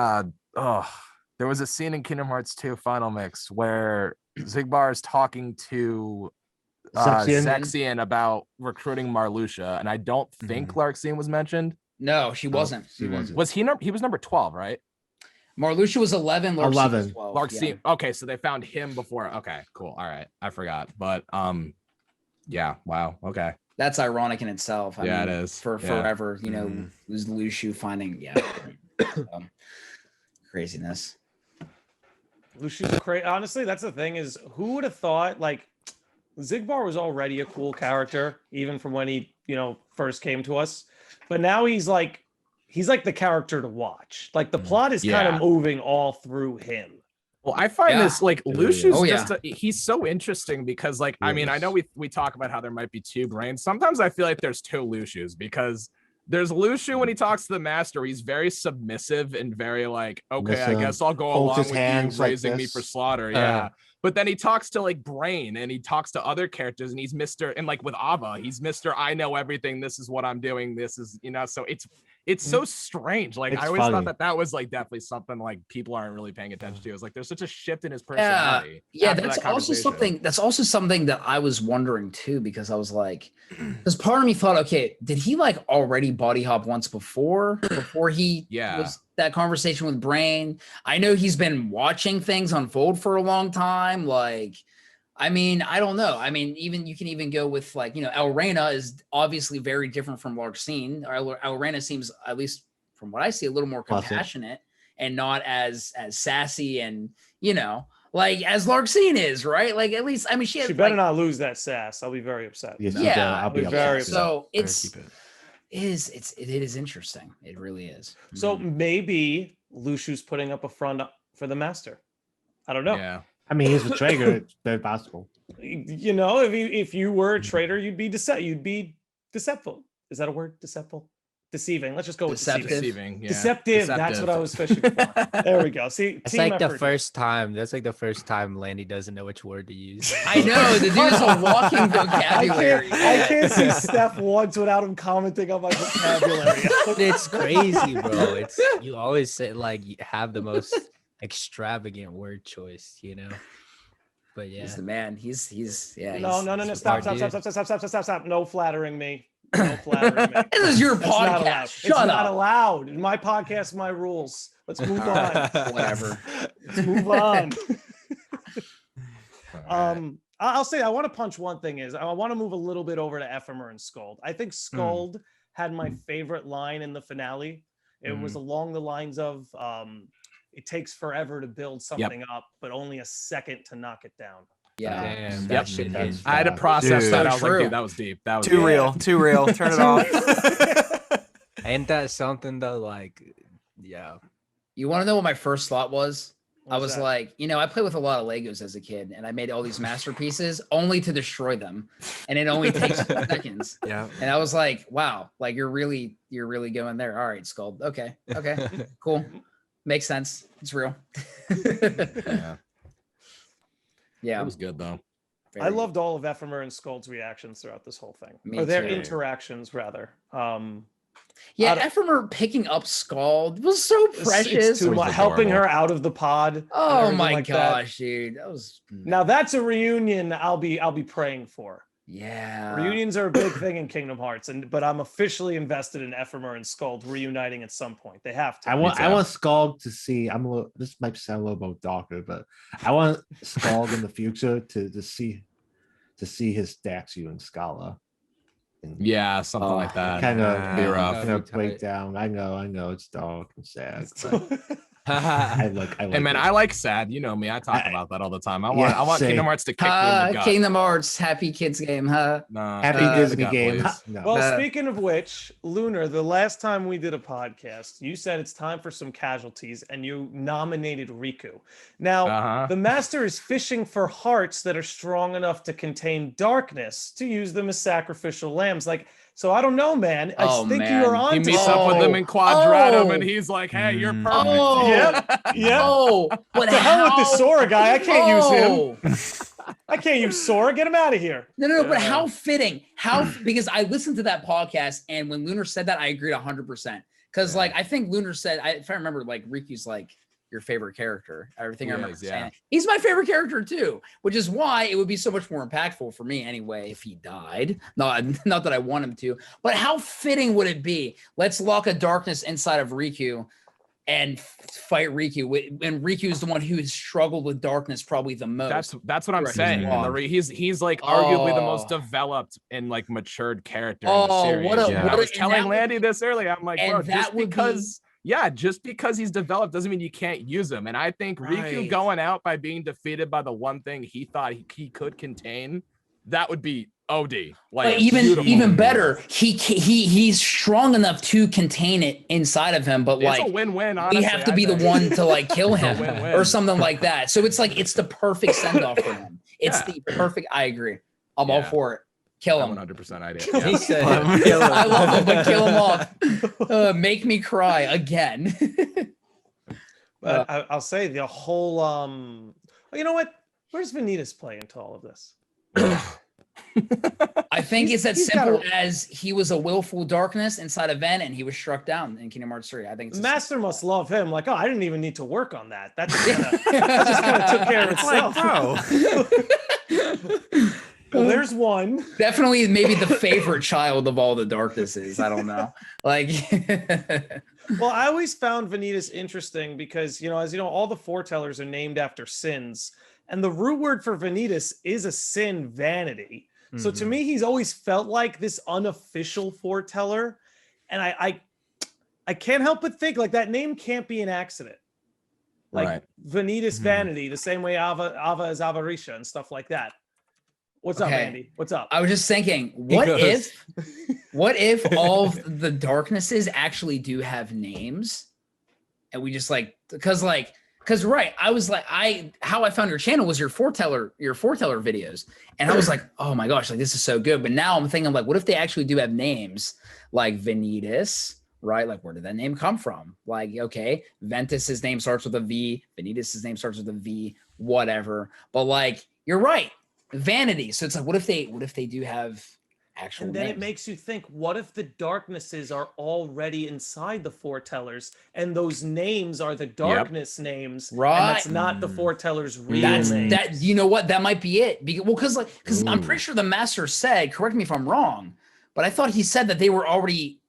Kingdom Hearts 2 Final Mix where Zigbar is talking to Zexion about recruiting Marluxia, and I don't think Larxene was mentioned. No, she wasn't. Was he? He was number 12, right? Marluxia was 11. Larxene was 12. Larxene. Yeah. Okay, so they found him before. Okay, cool. All right, I forgot, but yeah. Wow. Okay. That's ironic in itself. I mean, it is. For forever, was Luxu finding craziness. Luxu's crazy. Honestly, that's the thing is, who would have thought like Zigbar was already a cool character, even from when he, first came to us. But now he's like the character to watch. Like the plot is kind of moving all through him. Well, I find this like Luxu's he's so interesting because like, I mean, I know we talk about how there might be two brains. Sometimes I feel like there's two Luxus because there's Luxu when he talks to the master, he's very submissive and very like, okay, I guess I'll go along with you raising me for slaughter. Yeah. But then he talks to like Brain and he talks to other characters and he's Mr. and like with Ava, he's Mr. I know everything. This is what I'm doing. This is, so it's so strange. Like I always thought that was like definitely something like people aren't really paying attention to. It's like there's such a shift in his personality. Yeah, that's also something that I was wondering too, because I was like, because part of me thought, okay, did he like already body hop once before he was that conversation with Brain? I know he's been watching things unfold for a long time. Like, I mean, I don't know. I mean, you can even go with like, Elrena is obviously very different from Larxene. Elrena seems, at least from what I see, a little more compassionate and not as sassy and, like as Larxene is, right? Like at least, I mean, she better not lose that sass. I'll be very upset. I'll be very upset. So it is interesting. It really is. So maybe Luxu's putting up a front for the master. I don't know. Yeah. I mean, he's a traitor. It's very possible. If you were a traitor, you'd be deceitful. Is that a word? Deceiving. Let's just go with deceiving. Deceptive. That's what I was fishing for. There we go. See, it's like the first time. That's like the first time Landy doesn't know which word to use. I know the dude's a walking vocabulary. I can't see Steph once without him commenting on my vocabulary. It's crazy, bro. You always say like you have the most extravagant word choice, But yeah, he's the man. He's no. Stop. No flattering me. No flattering me. This is your podcast. It's not allowed. In my podcast, my rules. Let's move on. Whatever. Let's move on. I'll say I want to punch one thing is I want to move a little bit over to Ephemer and Scold. I think Scold had my favorite line in the finale. It was along the lines of it takes forever to build something up, but only a second to knock it down. Yeah. I had to process that. I was like, dude, that was deep. That was too real. Turn it off. Ain't that something though? Like, yeah. You want to know what my first thought was? I was that? like, I played with a lot of Legos as a kid, and I made all these masterpieces only to destroy them, and it only takes 2 seconds. Yeah. And I was like, wow, like you're really going there. All right, Scald. Okay, cool. Makes sense. It's real. Yeah. It was good though. I loved all of Ephemer and Scold's reactions throughout this whole thing. Me or their too. Interactions, rather. Ephemer picking up Scald was so precious. It's too much. Helping her out of the pod. Oh my gosh, dude. That was now that's a reunion I'll be praying for. Yeah. Reunions are a big thing in Kingdom Hearts, but I'm officially invested in Ephemer and Skuld reuniting at some point. They have to. I want Skuld to see. This might sound a little bit darker, but I want Skuld in the future to see his statue in Scala. Yeah, something like that. Kind of Be rough. kind of That'd be break tight. down. I know it's dark and sad. I like Hey man, it. I like sad. You know me. I talk about that all the time. I want same. Kingdom Hearts to kick me in the gut. Kingdom Hearts, happy kids game, huh? Nah, Happy kick me in the Disney gut, game. please. No. Well, speaking of which, Lunar, the last time we did a podcast, you said it's time for some casualties and you nominated Riku. Now, the master is fishing for hearts that are strong enough to contain darkness to use them as sacrificial lambs. Like, so I don't know, man. I think you're on He to meets something. up with them in Quadratum, and he's like, "Hey, you're perfect." Oh, Yep. Oh, but The hell with this Sora guy. I can't use him. him. I can't use Sora. Get him out of here. No, but how fitting? Because I listened to that podcast, and when Lunar said that, I agreed 100%. Because like I think Lunar said, if I remember, like Riku's like your favorite character. Everything I remember saying. He's my favorite character too, which is why it would be so much more impactful for me anyway if he died. Not that I want him to, but how fitting would it be? Let's lock a darkness inside of Riku and fight Riku. And Riku's the one who's struggled with darkness probably the most. That's what I'm saying. He's like arguably the most developed and like matured character in the series. I was telling Landy this earlier. I'm like, bro, just because he's developed doesn't mean you can't use him. And I think Riku going out by being defeated by the one thing he thought he could contain, that would be OD. Like, but even better, he's strong enough to contain it inside of him. But like, it's a win-win. Honestly, we have to be the one to like kill him or something like that. So it's like it's the perfect send-off for him. It's the perfect. I agree. I'm all for it. Kill him. 100% idea. He said, I love him, but kill him off. Make me cry again. But I'll say the whole. You know what? Where's Vanitas play into all of this? I think it's as simple as he was a willful darkness inside a vent and he was struck down in Kingdom Hearts 3. I think it's Master must love him. Like, oh, I didn't even need to work on that. That just kind of took care of itself. Well, there's one. Definitely maybe the favorite child of all the darknesses. I don't know. Like well, I always found Vanitas interesting because, as you know, all the foretellers are named after sins. And the root word for Vanitas is a sin, vanity. So to me, he's always felt like this unofficial foreteller. And I can't help but think like that name can't be an accident. Like Vanitas, vanity, the same way Ava is Avarisha and stuff like that. What's up, Andy? What's up? I was just thinking, what if all of the darknesses actually do have names? And we just because I was like, how I found your channel was your foreteller videos. And I was like, oh my gosh, like this is so good. But now I'm thinking like, what if they actually do have names like Vanitas, right? Like, where did that name come from? Like, okay, Ventus's name starts with a V, Vanitas's name starts with a V, whatever. But like, you're right. Vanity. So it's like, what if they do have actual and then names? It makes you think, what if the darknesses are already inside the foretellers and those names are the darkness names, right? And that's not the foretellers' real names. That you know what, that might be it. Because I'm pretty sure the master said, correct me if I'm wrong, but I thought he said that they were already,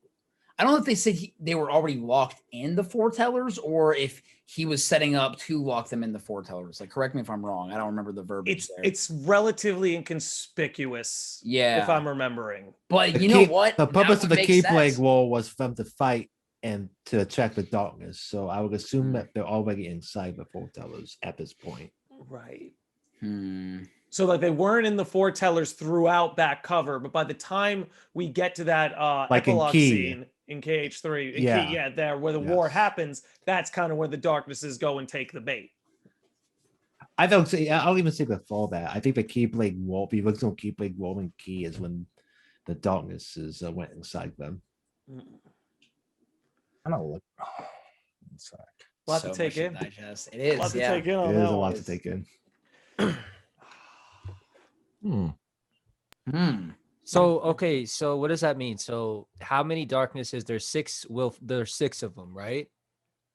I don't know if they said they were already locked in the foretellers or if he was setting up to lock them in the foretellers. Like, correct me if I'm wrong. I don't remember the verbiage there. It's relatively inconspicuous. Yeah. If I'm remembering. But you know what? The purpose of the Keyblade wall was for them to fight and to attract the darkness. So I would assume that they're already inside the foretellers at this point. Right. So like they weren't in the foretellers throughout that cover, but by the time we get to that like epilogue scene in KH3, there where the war happens, that's kind of where the darknesses go and take the bait. I'll even say before that. I think the Keyblade wall, the original Keyblade wall and key is when the darknesses went inside them. I don't look. A lot to take in. Digest. It is. A lot to take in. It is a lot to take in. So okay, so what does that mean? So how many darknesses? There's six. There's six of them, right?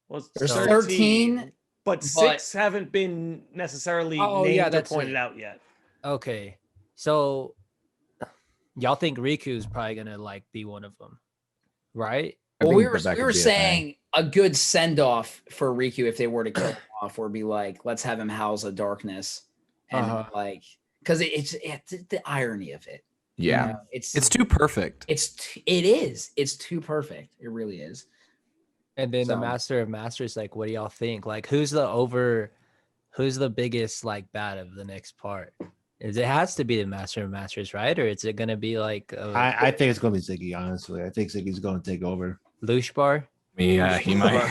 Well, there's 13, but 6 haven't been necessarily named or pointed out yet. Okay, so y'all think Riku's probably gonna like be one of them, right? Well, we were saying a good send off for Riku if they were to kill him off would be like, let's have him house a darkness, and like, because it's the irony of it. Yeah. You know, It's too perfect. it is. It's too perfect. It really is. And then the So- Master of Masters, like, what do y'all think? Like, who's the biggest like bad of the next part? It has to be the Master of Masters, right? Or is it gonna be like I think it's going to be Ziggy. Honestly, I think Ziggy's going to take over. Lush Bar? Yeah, he might. I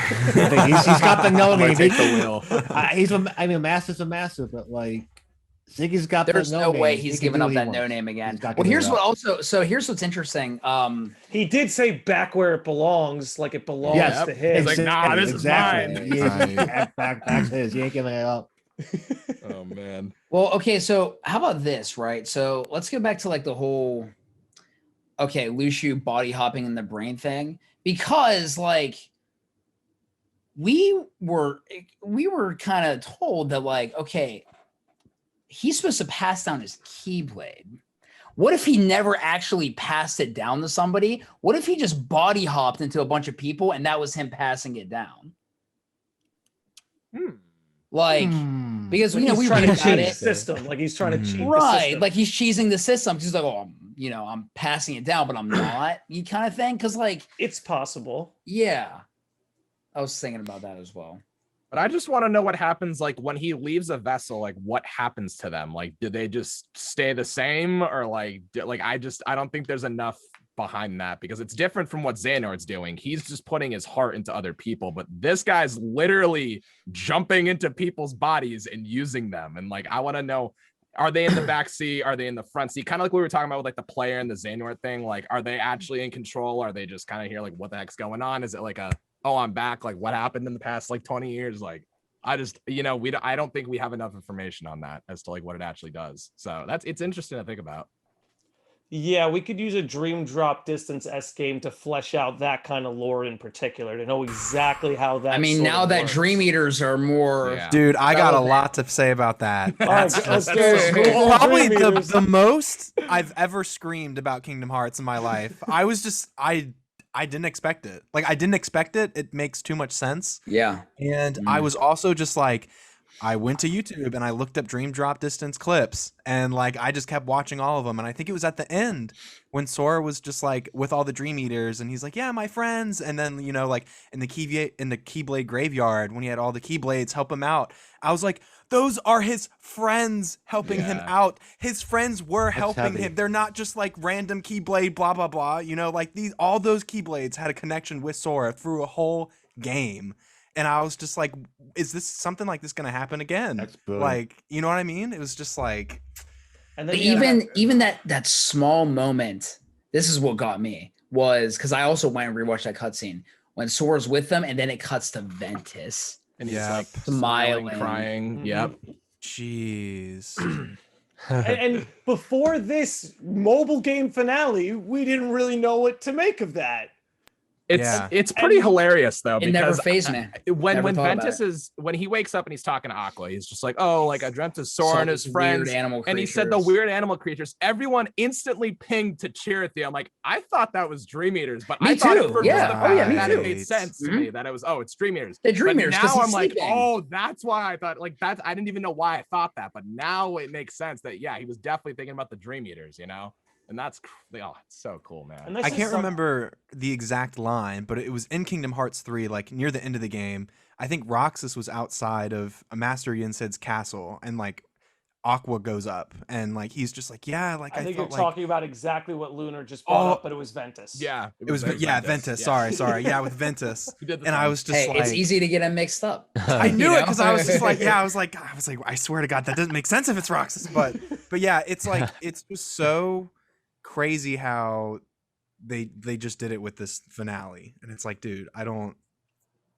think he's got the no Might name. take the wheel. Master's a master, but like Ziggy's got. There's that no way name. he's He can giving do up what he that wants. no name again. He's not Well, giving here's it what up. also. So here's what's interesting. He did say back where it belongs, like it belongs Yes, to him. He's like, nah, this is mine. Exactly. Back to his. You ain't giving it up. Oh man. Well, okay, so how about this, right? So let's go back to like the whole Luxu body hopping in the brain thing, because like we were kind of told that like, okay, he's supposed to pass down his keyblade. What if he never actually passed it down to somebody? What if he just body hopped into a bunch of people and that was him passing it down? Like, because Like he's we trying read to about cheat the it. system. Like he's trying to cheat the Right, system. like he's cheesing the system. He's like, oh, I'm passing it down, but I'm not. You kind of thing, because like, it's possible. yeah, I was thinking about that as well. But I just want to know what happens, like when he leaves a vessel, like what happens to them? Like, do they just stay the same, or like I don't think there's enough behind that, because it's different from what Xehanort's doing. He's just putting his heart into other people, but this guy's literally jumping into people's bodies and using them. And like, I want to know, are they in the back seat? Are they in the front seat? Kind of like we were talking about with like the player and the Xehanort thing. Like, are they actually in control? Are they just kind of here like, what the heck's going on? Is it like oh, I'm back, like what happened in the past like 20 years? Like, I just, I don't think we have enough information on that as to like what it actually does. So it's interesting to think about. Yeah, we could use a Dream Drop Distance S game to flesh out that kind of lore in particular, to know exactly how that. I mean, sort now of that works. Dream Eaters are more, Yeah. Dude, I got a relevant. lot to say about that. All right, That's let's just- do it. Who's on probably Dream Eaters? the most I've ever screamed about Kingdom Hearts in my life. I was just I didn't expect it. Like, I didn't expect it. It makes too much sense. yeah. And I was also just like, I went to YouTube and I looked up Dream Drop Distance clips, and like I just kept watching all of them. And I think it was at the end when Sora was just like with all the Dream Eaters, and he's like, "Yeah, my friends." And then like in the Keyblade graveyard when he had all the Keyblades help him out, I was like, those are his friends helping him out. His friends were helping heavy. him. They're not just like random Keyblade, blah blah blah. Like all those Keyblades had a connection with Sora through a whole game. And I was just like, is this something like this going to happen again? That's brilliant. Like, you know what I mean? It was just like, And then But you gotta even that small moment, this is what got me, was because I also went and rewatched that cutscene when Sora's with them, and then it cuts to Ventus. And he's Yep. like Smiling. smiling, crying. Mhm. Yep. jeez. and before this mobile game finale, we didn't really know what to make of that. It's pretty hilarious though, It never because phased me. when Never thought about Ventus when he wakes up and he's talking to Aqua, he's just like, oh, like I dreamt of Sora Saw and his these friends, weird animal and he said the creatures. weird animal creatures. Everyone instantly pinged to Chirithy. I'm like, I thought that was Dream Eaters, but Me I thought too. it for Yeah. just the Oh, fact yeah, me that too. it made sense to me that it was it's Dream Eaters. The Dream But Eaters, 'cause now he's I'm like, sleeping. oh, that's why I thought like that. I didn't even know why I thought that, but now it makes sense that he was definitely thinking about the Dream Eaters, and that's it's so cool, man. And this I is can't some- remember the exact line, but it was in Kingdom Hearts 3, like near the end of the game. I think Roxas was outside of Master Yinsid's castle, and like Aqua goes up, and like he's just like, yeah, like I think you're felt like talking about exactly what Lunar just brought up, but it was Ventus. Yeah, it was Ventus. Sorry, yeah, with Ventus. He did the And I thing. was just Hey, like, it's easy to get them mixed up. I knew You it know? because I was just like, I was like, I swear to God, that doesn't make sense if it's Roxas. But yeah, it's like, it's just so crazy how they just did it with this finale, and it's like, dude, I don't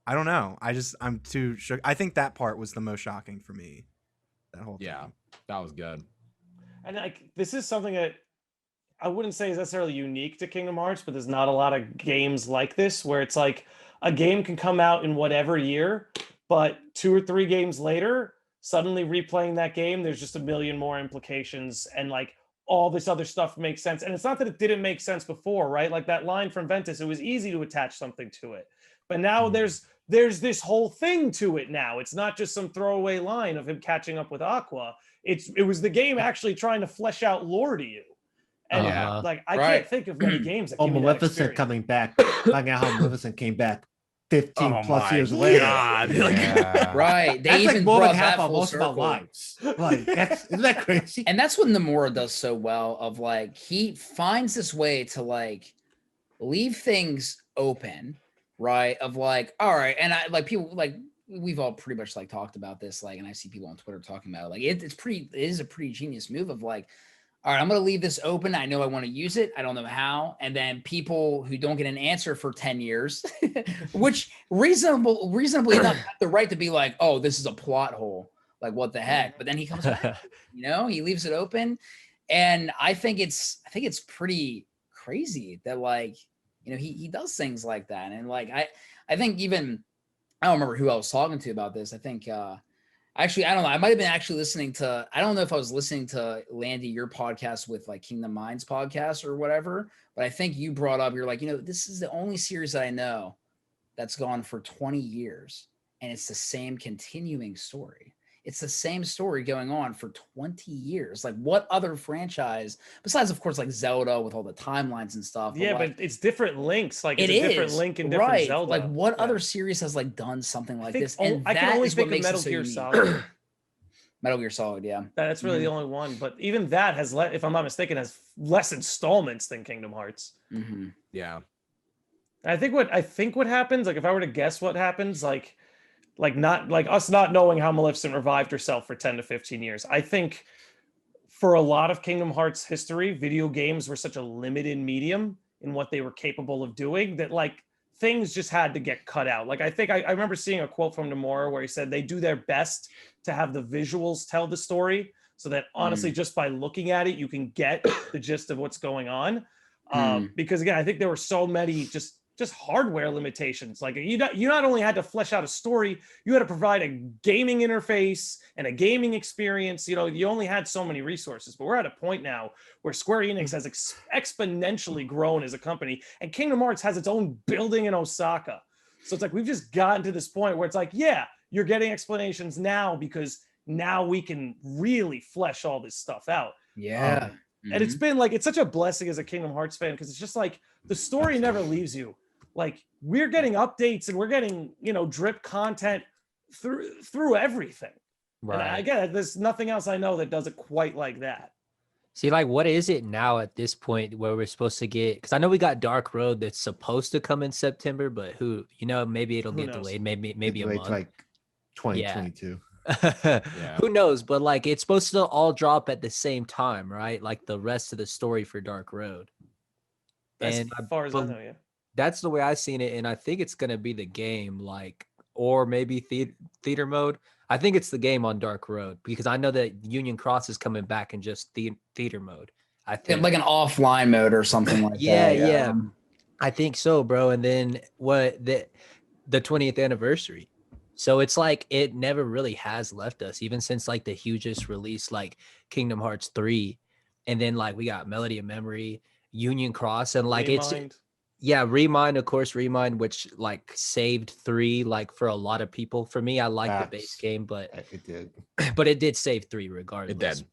know. I'm too shook. I think that part was the most shocking for me. That whole thing. Yeah, that was good. And like this is something that I wouldn't say is necessarily unique to Kingdom Hearts, but there's not a lot of games like this where it's like a game can come out in whatever year, but 2 or 3 games later, suddenly replaying that game, there's just a million more implications, and like all this other stuff makes sense. And it's not that it didn't make sense before, right? Like that line from Ventus, it was easy to attach something to it. But now there's this whole thing to it now. It's not just some throwaway line of him catching up with Aqua. It was the game actually trying to flesh out lore to you. And Uh-huh. like I Right. can't think of many games that Oh, give me that Maleficent experience. coming back. Finding out how Maleficent came back 15 Oh plus my years later. God. Yeah. Right. They That's even like more than brought half that of full most of our circle. lives. Like, isn't that crazy? And that's what Nomura does so well of like he finds this way to like leave things open, right? Of like, all right, and I like people like we've all pretty much like talked about this, like, and I see people on Twitter talking about it. Like it is a pretty genius move of like, all right, I'm gonna leave this open. I know I want to use it. I don't know how. And then people who don't get an answer for 10 years, which reasonably enough have the right to be like, oh, this is a plot hole. Like, what the heck? But then he comes back, he leaves it open. And I think it's pretty crazy that like, he does things like that. And like I think even I don't remember who I was talking to about this. I think actually, I don't know. I might have been actually listening to, I don't know if I was listening to Landy, your podcast with like Kingdom Minds podcast or whatever, but I think you brought up, you're like, this is the only series that I know that's gone for 20 years and it's the same continuing story. It's the same story going on for 20 years. Like what other franchise, besides of course like Zelda with all the timelines and stuff. Yeah, like, but it's different links. Like it it's a different is, link in different right. Zelda. Like what Yeah. other series has like done something like this? I And can that only is what think of makes Metal it so Gear unique. Solid. Metal Gear Solid, yeah. That's really the only one. But even that has, if I'm not mistaken, has less installments than Kingdom Hearts. Mm-hmm. Yeah. I think what happens, like if I were to guess what happens, like not like us not knowing how Maleficent revived herself for 10 to 15 years. I think for a lot of Kingdom Hearts history, video games were such a limited medium in what they were capable of doing that like things just had to get cut out. Like I think I remember seeing a quote from Nomura where he said they do their best to have the visuals tell the story so that honestly just by looking at it you can get the gist of what's going on. Because again, I think there were so many just hardware limitations. Like you not only had to flesh out a story, you had to provide a gaming interface and a gaming experience. You only had so many resources. But we're at a point now where Square Enix has exponentially grown as a company, and Kingdom Hearts has its own building in Osaka. So it's like we've just gotten to this point where it's like, yeah, you're getting explanations now because now we can really flesh all this stuff out. Yeah. And it's been like, it's such a blessing as a Kingdom Hearts fan because it's just like the story never leaves you. Like we're getting updates and we're getting, drip content through everything. Right. And again, there's nothing else I know that does it quite like that. See, like, what is it now at this point where we're supposed to get? Because I know we got Dark Road that's supposed to come in September, but maybe it'll get delayed, maybe a month. Like 2022. Yeah. Who knows? But like, it's supposed to all drop at the same time, right? Like the rest of the story for Dark Road. As far as I know, yeah. That's the way I've seen it, and I think it's gonna be the game, like, or maybe theater mode. I think it's the game on Dark Road because I know that Union Cross is coming back in just theater mode. I think like an offline mode or something like that. Yeah. I think so, bro. And then the 20th anniversary. So it's like it never really has left us, even since like the hugest release, like Kingdom Hearts 3, and then like we got Melody of Memory, Union Cross, and like Remind. Remind, of course, Remind, which like saved 3, like for a lot of people. For me, I like the base game, but it did. But it did save 3 regardless. It did.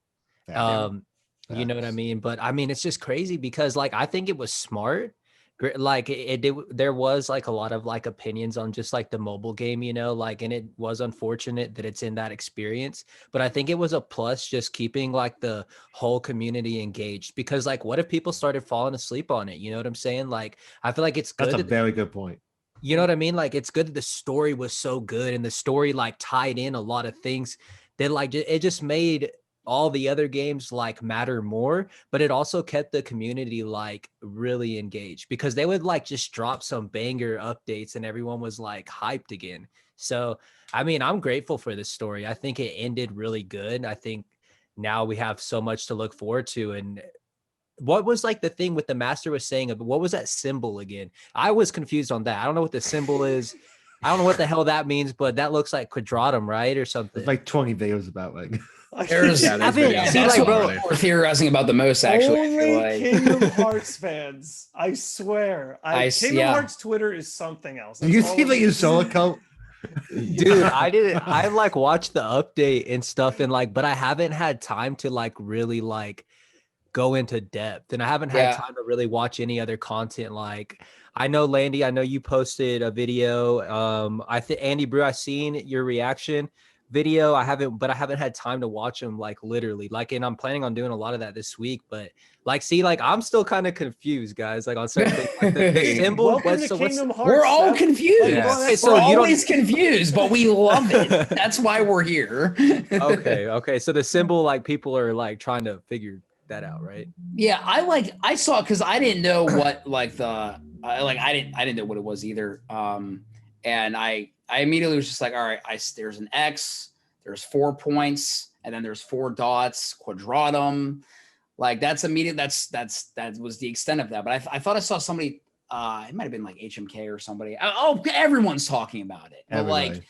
You know what I mean? But I mean, it's just crazy because like I think it was smart. Like it did. There was like a lot of like opinions on just like the mobile game, like, and it was unfortunate that it's in that experience. But I think it was a plus just keeping like the whole community engaged because like, what if people started falling asleep on it? You know what I'm saying? Like, I feel like it's good. That's a very good point. You know what I mean? Like, it's good that the story was so good and the story like tied in a lot of things that like it just made all the other games like matter more, but it also kept the community like really engaged because they would like just drop some banger updates and everyone was like hyped again. So, I mean, I'm grateful for this story. I think it ended really good. I think now we have so much to look forward to. And what was like the thing with the master was saying, what was that symbol again? I was confused on that. I don't know what the symbol is. I don't know what the hell that means, but that looks like Quadratum, right? Or something. There's like 20 videos about like there's that's what we're theorizing about the most, actually. Only Kingdom Hearts fans, I swear. Kingdom Hearts Twitter is something else. Do you see the Usola coat? Dude, I like watched the update and stuff and like, but I haven't had time to like really like go into depth, and I haven't had time to really watch any other content. Like, I know Landy, I know you posted a video. I think Andy Bru, I seen your reaction video. I haven't had time to watch them, like, literally, like, and I'm planning on doing a lot of that this week. But like, see, like, I'm still kind of confused, guys, like on certain things. Like the symbol. Welcome to Kingdom Hearts. We're all confused. Okay, so we're you always confused, but we love it. That's why we're here. Okay. So the symbol, like, people are like trying to figure that out, right? Yeah, I saw it because I didn't know what like I didn't know what it was either. And I immediately was just like, all right, there's an X, there's 4 points, and then there's 4 dots, quadratum. Like that was the extent of that. But I thought I saw somebody, it might have been like HMK or somebody. Oh, everyone's talking about it. But like,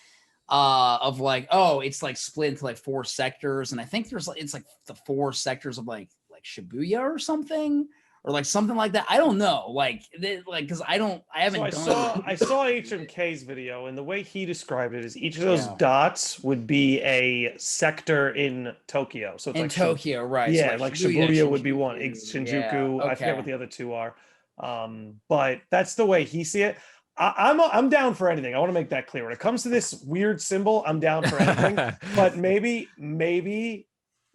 it's like split into like 4 sectors. And I think it's like the 4 sectors of like Shibuya or something. Or like something like that. I don't know. Because I haven't done. I saw HMK's video, and the way he described it is each of those dots would be a sector in Tokyo. So it's in like Tokyo, right? Yeah, so like Shibuya would be one. Shinjuku. Yeah, I forget what the other 2 are. But that's the way he see it. I'm down for anything. I want to make that clear. When it comes to this weird symbol, I'm down for anything. But maybe I'm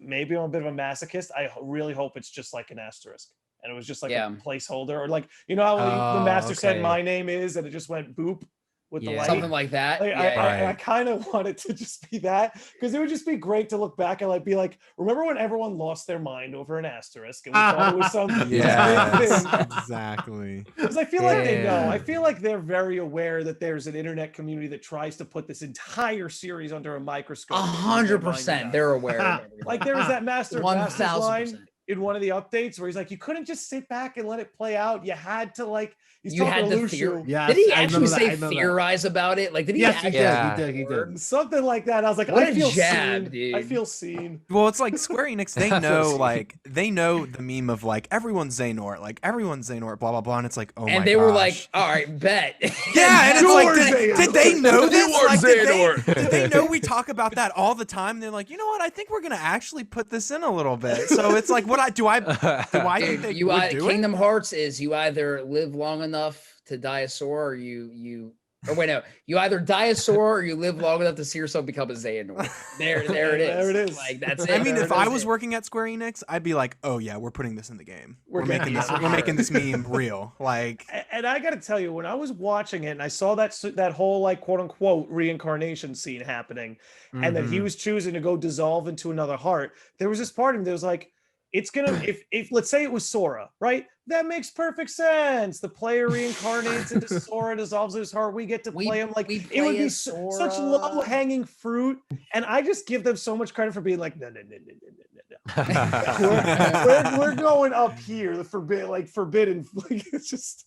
a bit of a masochist. I really hope it's just like an asterisk. And it was just like a placeholder, or like, you know how the master said my name is, and it just went boop with the light. Something like that. Like, I kind of want it to just be that, because it would just be great to look back and like be like, remember when everyone lost their mind over an asterisk and we thought it was something? Exactly. Because I feel like they know. I feel like they're very aware that there's an internet community that tries to put this entire series under a microscope. 100%. They're aware of everything. Like there was that Master 1000% line in one of the updates where he's like, you couldn't just sit back and let it play out. You had to like, you had to Luxu. Did he actually say theorize about it? Like, did he? Yes, he did. Something like that. I was like, what I feel jab, seen. Dude. I feel seen. Well, it's like Square Enix. They know the meme of like everyone's Xehanort, blah blah blah, and it's like, oh my gosh. And they were like, all right, bet. Yeah, and it's like, did they know this? Like, did they know we talk about that all the time? They're like, you know what? I think we're gonna actually put this in a little bit. So it's like, do I think they would do Kingdom Hearts is you either live long enough to die a Sora, or you either die a Sora or you live long enough to see yourself become a Xehanort. There it is. There it is. Like, that's it. I mean, if I was working at Square Enix, I'd be like, oh yeah, we're putting this in the game. We're making this meme real. Like, and I got to tell you, when I was watching it and I saw that whole like quote unquote reincarnation scene happening, and that he was choosing to go dissolve into another heart, there was this part of me that was like, it's gonna, if let's say it was Sora, right? That makes perfect sense. The player reincarnates into Sora, dissolves his heart. We get to play him. Like, it would be such low hanging fruit. And I just give them so much credit for being like, no. we're going up here. The forbidden. Like, it's just,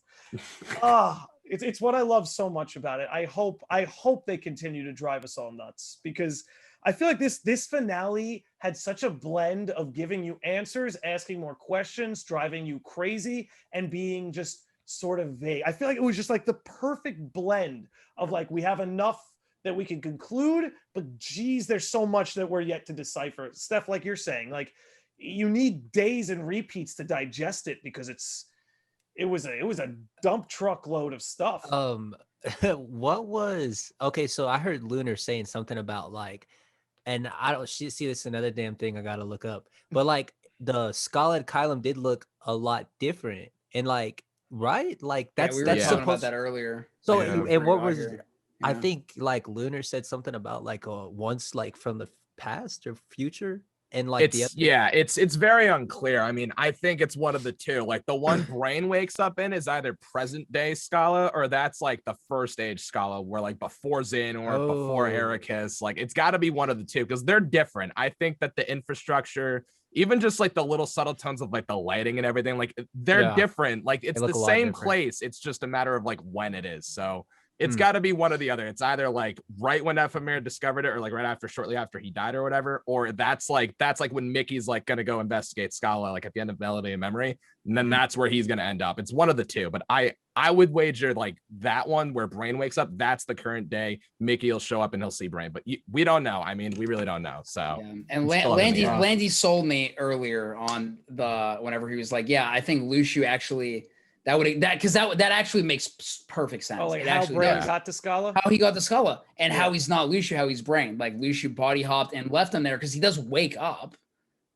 it's what I love so much about it. I hope they continue to drive us all nuts, because I feel like this finale had such a blend of giving you answers, asking more questions, driving you crazy, and being just sort of vague. I feel like it was just like the perfect blend of like, we have enough that we can conclude, but geez, there's so much that we're yet to decipher. Steph, like you're saying, like, you need days and repeats to digest it, because it was a dump truck load of stuff. So I heard Lunar saying something about like, and I don't see this another damn thing I gotta look up, but like the Scala Ad Caelum did look a lot different, and like, right, like that's we were that's talking supposed about that earlier. So Yeah. and what was I think like Lunar said something about like once like from the past or future, and like it's very unclear. I mean, I think it's one of the two. Like, the one Brain wakes up in is either present day Scala, or that's like the first age Scala, where like before Xehanort, before Ericus. Like, it's got to be one of the two, because they're different. I think that the infrastructure, even just like the little subtle tones of like the lighting and everything, like they're different. Like, it's the same place. It's just a matter of like when it is. So It's got to be one or the other. It's either like right when Ephemera discovered it, or like right after, shortly after he died, or whatever. Or that's like when Mickey's like gonna go investigate Scala, like at the end of Melody of Memory, and then that's where he's gonna end up. It's one of the two, but I would wager like that one where Brain wakes up. That's the current day. Mickey will show up and he'll see Brain, but we don't know. I mean, we really don't know. So and Landy sold me earlier on whenever he was like, yeah, I think Luxu actually. That actually makes perfect sense. Oh, like it how actually Brain does. got to Scala? How he got to Scala, and how he's not Luxu, how he's Brain. Like Luxu body hopped and left him there because he does wake up.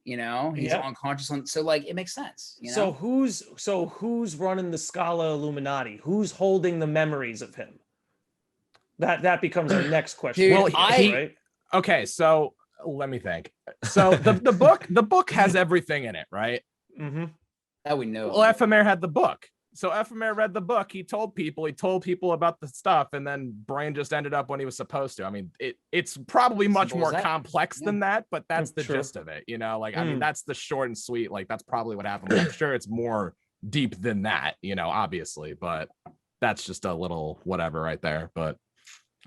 You know, he's unconscious so like it makes sense. You know? So who's running the Scala Illuminati? Who's holding the memories of him? That becomes our next question. Dude, Well, right? Okay, so let me think. So the book has everything in it, right? Mm-hmm. That we know. Well, Ephemera had the book. So Ephemera read the book. He told people about the stuff, and then Brain just ended up when he was supposed to. I mean, it's probably much more complex than that, but that's the gist of it. You know, like I mean, that's the short and sweet. Like that's probably what happened. But I'm sure it's more deep than that. You know, obviously, but that's just a little whatever right there. But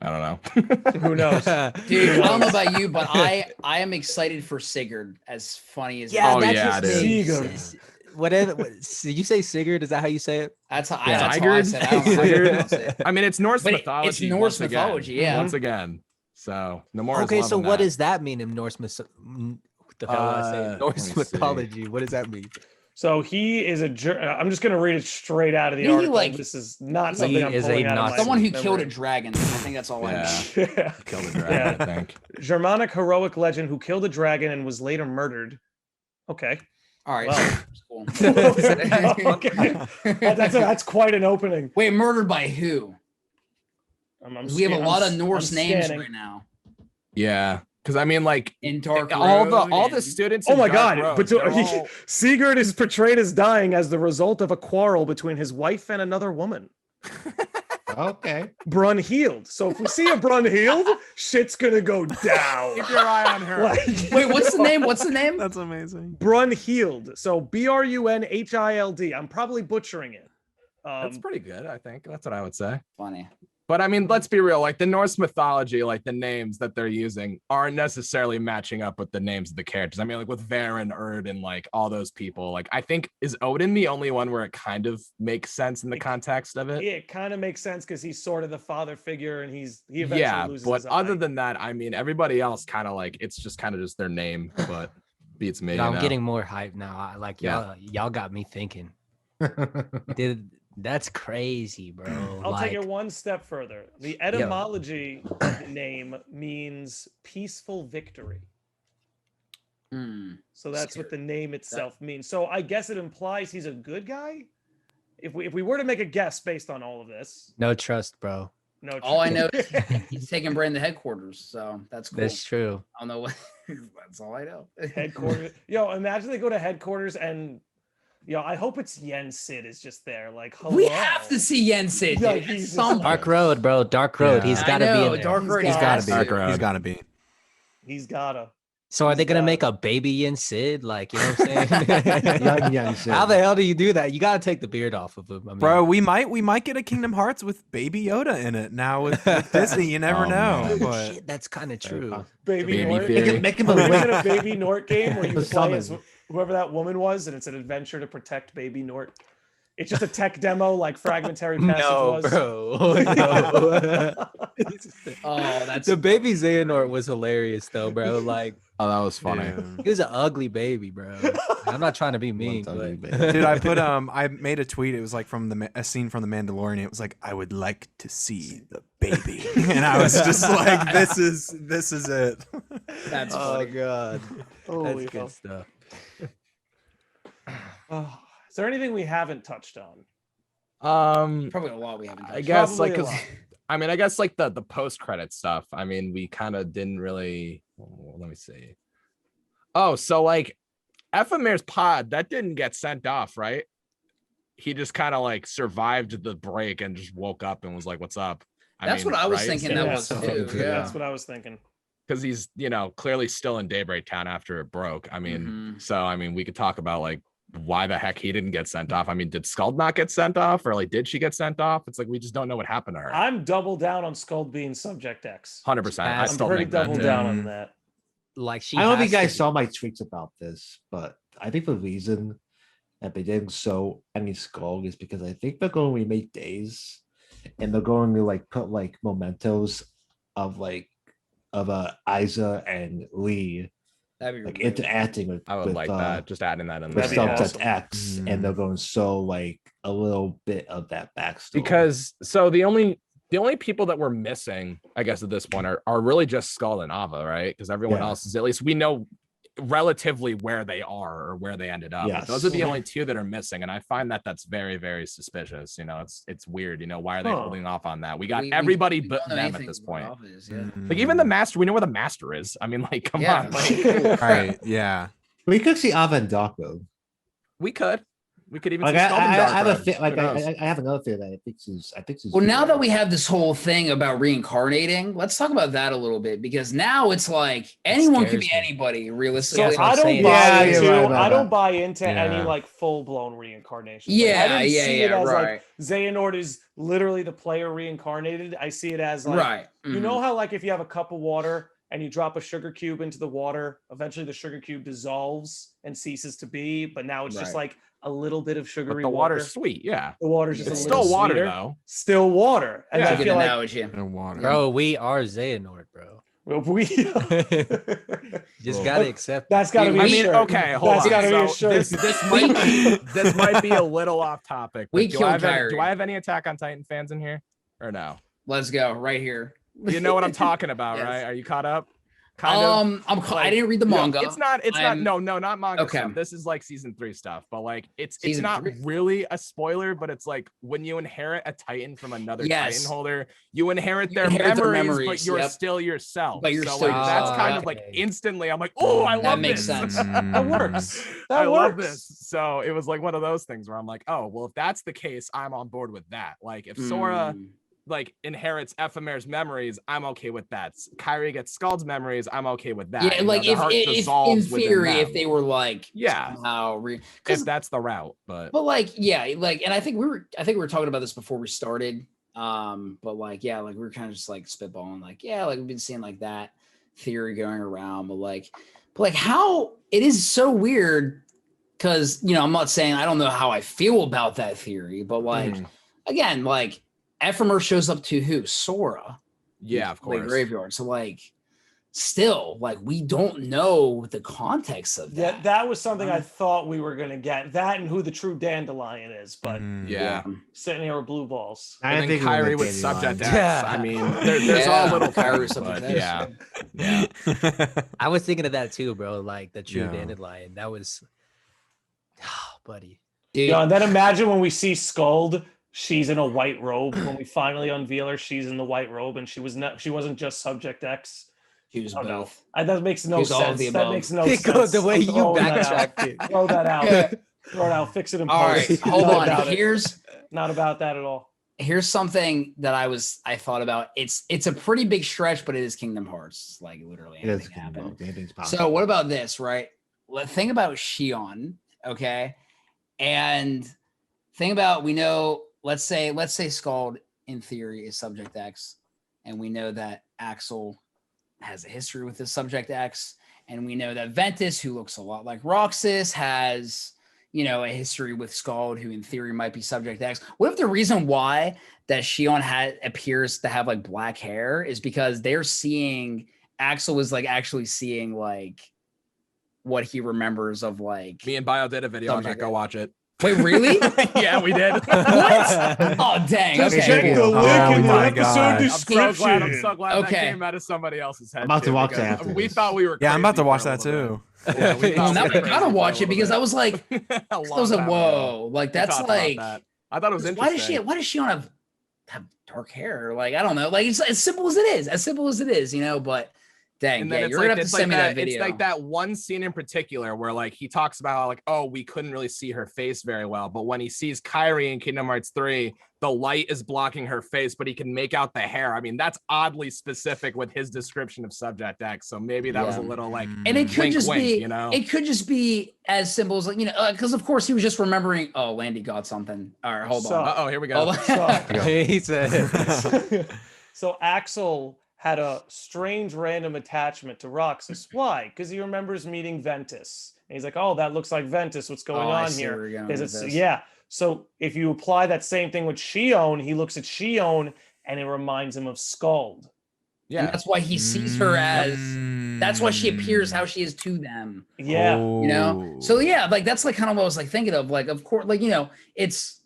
I don't know. Who knows? Dude, I don't know about you, but I am excited for Sigurd. As funny as Sigurd. Whatever. Did you say Sigurd? Is that how you say it? That's how I said it. I mean, it's Norse mythology. It's Norse mythology, yeah. Once again. So no more. Okay, so what does that mean in Norse mythology? What the hell did I say? Norse mythology. What does that mean? So he is I'm just gonna read it straight out of the article. This is not something I'm pulling out of my someone who memory. killed a dragon. I think that's all I know. Killed a dragon, I think. Germanic heroic legend who killed a dragon and was later murdered. Okay. All right. Well. Cool. Okay. That's quite an opening. Wait, murdered by who? We have a lot of Norse names right now. Yeah. Because I mean, like in Dark all the students. Oh my God! Road, but Sigurd is portrayed as dying as the result of a quarrel between his wife and another woman. Okay. Brunhild. So if we see a Brunhild, shit's gonna go down. Keep your eye on her. Wait, what's the name? What's the name? That's amazing. Brunhild. So Brunhild. I'm probably butchering it. That's pretty good. I think that's what I would say. Funny. But I mean, let's be real. Like the Norse mythology, like the names that they're using aren't necessarily matching up with the names of the characters. I mean, like with Varen, Erd, and like all those people. Like I think is Odin the only one where it kind of makes sense in the context of it? Yeah, it kind of makes sense because he's sort of the father figure, and he eventually loses his eye. Other than that, I mean, everybody else kind of like it's just kind of just their name, but beats me. I'm getting more hype now. Like y'all got me thinking. Dude, that's crazy, bro. I'll take it one step further. The etymology of the name means peaceful victory. So that's what the name itself means. So I guess it implies he's a good guy. If we were to make a guess based on all of this, no trust, bro. No trust. All I know is he's taking Brain to headquarters, so that's cool. That's true. I don't know what. That's all I know. Headquarters. Yo, imagine they go to headquarters and. Yo, I hope it's Yen Sid is just there. Like, hello. We have to see Yen Sid. Yeah, he's Dark Road, bro. Dark Road. Yeah. He's got to be in there. Dark Road. He's got to be. Dark Road. He's got to be. He's gotta. So are they gonna make a baby Yen Sid? Like, you know what I'm saying? Young Sid. How the hell do you do that? You gotta take the beard off of him. I mean, Bro, we might get a Kingdom Hearts with Baby Yoda in it now with Disney. You never know. oh, But shit, that's kind of true. Baby Nort. theory. Make him Are we a making a Baby Nort game where you The play as summon. whoever that woman was, and it's an adventure to protect Baby Nort? It's just a tech demo, like fragmentary passage was. Bro. No. Oh, that's The baby Xehanort was hilarious though, bro. Like, Oh, that was funny. he was an ugly baby, bro. I'm not trying to be mean, ugly but baby. dude, I put I made a tweet. It was like from a scene from The Mandalorian. It was like, I would like to see the baby, and I was just like, this is it. that's oh funny. god, Holy that's good hell. stuff. Oh, is there anything we haven't touched on? Probably a lot we haven't touched. I guess Probably like a 'cause lot. I mean, I guess like the post credit stuff. I mean, we kind of didn't really. Let me see. Oh, so like Ephemer's pod that didn't get sent off, right? He just kind of like survived the break and just woke up and was like, "What's up?" That's what I was right? thinking. Yeah, That was so- too. Yeah. That's what I was thinking. Because he's clearly still in Daybreak Town after it broke. I mean, Mhm. so I mean, we could talk about like why the heck he didn't get sent off. I mean, did Skald not get sent off, or like did she get sent off? It's like we just don't know what happened to her. I'm double down on Skald being subject X. 100%. I I'm still pretty think that double too. down on that. Like she I don't know if has you to guys be. saw my tweets about this, but I think the reason that they didn't show any Skull is because I think they're going to remake Days, and they're going to like put like mementos of Isa and Lee That'd be like really interacting with. I would with, like that. Just adding that in with That'd be there. Subject awesome. X, and they're going to show like a little bit of that backstory. Because so the only people that we're missing, I guess, at this point are really just Skull and Ava, right? Because everyone Yeah. else is, at least we know relatively where they are or where they ended up. But Yes. those are the only two that are missing, and I find that that's very, very suspicious. You know, it's weird. You know, why are they holding off on that? We got everybody we but don't know them at anything this about point. Alpha is, yeah. Like even the master, we know where the master is. I mean, like, come Yeah. on, like, Right. Yeah. we could see Ava and Darko. we could even Like see Skull and I Dark have a Road. fe- like Who knows? I have another theory that I think she's Well, now that we have this whole thing about reincarnating, let's talk about that a little bit, because now it's like anyone could be scares me. anybody, So realistically. what I I'm don't saying. buy Yeah, into you're right about I don't that. buy into any Yeah. like full blown reincarnation. Like, Yeah, I didn't see it as right. like Xehanort is literally the player reincarnated. I see it as like Right. you know how like if you have a cup of water and you drop a sugar cube into the water, eventually the sugar cube dissolves and ceases to be, but now it's just Right. like a little bit of But sugary the water. water's sweet, yeah. The water's just It's a still little water sweeter. though. Still water. And Yeah. I Good feel like analogy. And water. Bro, we are Xehanort, bro. we Just gotta accept. that's gotta be I a mean, shirt. okay, hold That's on. gotta be a So shirt. this might be a little off topic. But We do killed I have Kyrie. do I have any Attack on Titan fans in here or no? Let's go right here. You know what I'm talking about, Yes. right? Are you caught up? Kind of. I didn't read the Yeah, manga. It's not. I'm- No, not manga Okay. stuff. This is like season 3 stuff, but like it's Season not 3? really a spoiler. But it's like when you inherit a Titan from another Yes. Titan holder, you inherit, You their, inherit their memories, but memories, you're yep. still yourself. But you're so still like that's yourself. kind of like Okay. instantly. I'm like, oh, I That love makes this. sense. That works. That I love works. this. So it was like one of those things where I'm like, oh, well, if that's the case, I'm on board with that. Like if Sora like inherits Ephemer's memories, I'm okay with that. Kyrie gets Skald's memories, I'm okay with that. Yeah, You know, like the heart if in dissolves within theory, if them. they were like Yeah. somehow if because that's the route, but like yeah, like and I think we were talking about this before we started. But like yeah, like we were kind of just like spitballing, like yeah, like we've been seeing like that theory going around, but like how it is so weird because you know I'm not saying I don't know how I feel about that theory, but like again, like Ephemer shows up to who? Sora. yeah, of Like course. graveyard. So like still like we don't know the context of that. Yeah, that was something I thought we were gonna get. That and who the true dandelion is, but Yeah. sitting here with blue balls. I And then think Kyrie with Subject X. Yeah. I mean, there's all Yeah, little Kyrie with things, Subject but X. yeah. Yeah. I was thinking of that too, bro. Like the true Yeah. dandelion. That was, buddy. Dude, Yeah, and then imagine when we see Skald, she's in a white robe. When we finally unveil her, she's in the white robe, and she wasn't just Subject X. he was Oh no, both. that makes no He's all of sense. the That above. makes no Because sense. the way I'm you throwing that out. backtracked it. Throw that out. Yeah. Throw it out. Fix it in All post. right, hold Not on. about it. Here's Not about that at all. something that I thought about. It's a pretty big stretch, but it is Kingdom Hearts. Like literally It is anything happen. anything's So possible. what about this, right? Think about Shion, okay? And think about we know, let's say Skald in theory is Subject X, and we know that Axel has a history with this Subject X, and we know that Ventus, who looks a lot like Roxas, has a history with Skald, who in theory might be Subject X. What if the reason why that Shion appears to have like black hair is because they're seeing Axel was like actually seeing like what he remembers of like Me and Bio did a video on that. Subject Go X. watch it. Wait, really? Yeah, we did. What? Oh dang. Just Okay. check the cool. link Oh in the my episode God. I'm so glad description. that Okay. came out of somebody else's head. I'm about to too, watch because that after We this. thought we were. Yeah, I'm about to crazy watch for a that little too. bit. Yeah, we thought Well, we now were I crazy gotta for a watch it little because bit. I was like, A I long was like, time ago. whoa, like We that's talked about like, that. I thought it was interesting. why does she have dark hair? Like I don't know, like it's as simple as it is, but Dang, And yeah, then you're gonna have to it's send me that It's video. like that one scene in particular where like he talks about like, oh, we couldn't really see her face very well, but when he sees Kairi in Kingdom Hearts 3, the light is blocking her face, but he can make out the hair. I mean, that's oddly specific with his description of Subject X. So maybe that was a little like, and it could wink, just wink, be, you know, it could just be as simple as like, you know, because of course he was just remembering. Oh, Landy got something. All right, hold on. oh, here we go. He said, So Axel had a strange random attachment to Roxas. Why? Because he remembers meeting Ventus. And he's like, oh, that looks like Ventus. What's going I on see here? where you're going Is with it, this. yeah. So if you apply that same thing with Shion, he looks at Shion and it reminds him of Skald. Yeah. And that's why he sees her as, that's why she appears how she is to them. Yeah. You know? So yeah, like that's like kind of what I was like thinking of. Like, of course, like, you know, it's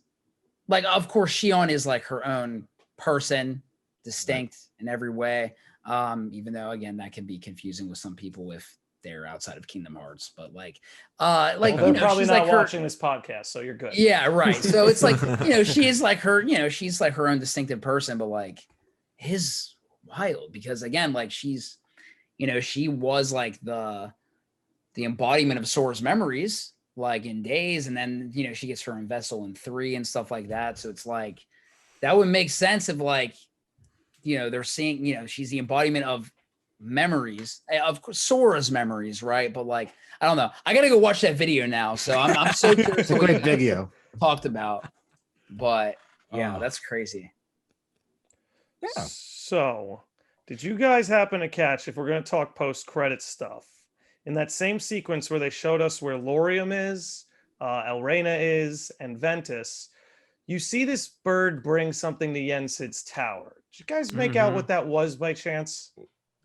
like, of course, Shion is like her own person, distinct in every way. Even though again, that can be confusing with some people if they're outside of Kingdom Hearts, but like Well, you they're know, probably she's not like her, watching this podcast, so you're good. yeah, right. So it's like, you know, she is like her, you know, she's like her own distinctive person, but like his wild because again, like she's, you know, she was like the embodiment of Sora's memories, like in Days, and then you know she gets her own vessel in 3 and stuff like that. So it's like that would make sense if like, you know, they're seeing, you know, she's the embodiment of memories, of course, Sora's memories, right? But like, I don't know. I gotta go watch that video now. So I'm so curious It's a what you great guys video. talked about. But yeah, Oh. that's crazy. Yeah. So, did you guys happen to catch, if we're going to talk post-credit stuff, in that same sequence where they showed us where Laurium is, Elrena is, and Ventus, you see this bird bring something to Yensid's tower. Did you guys make out what that was by chance?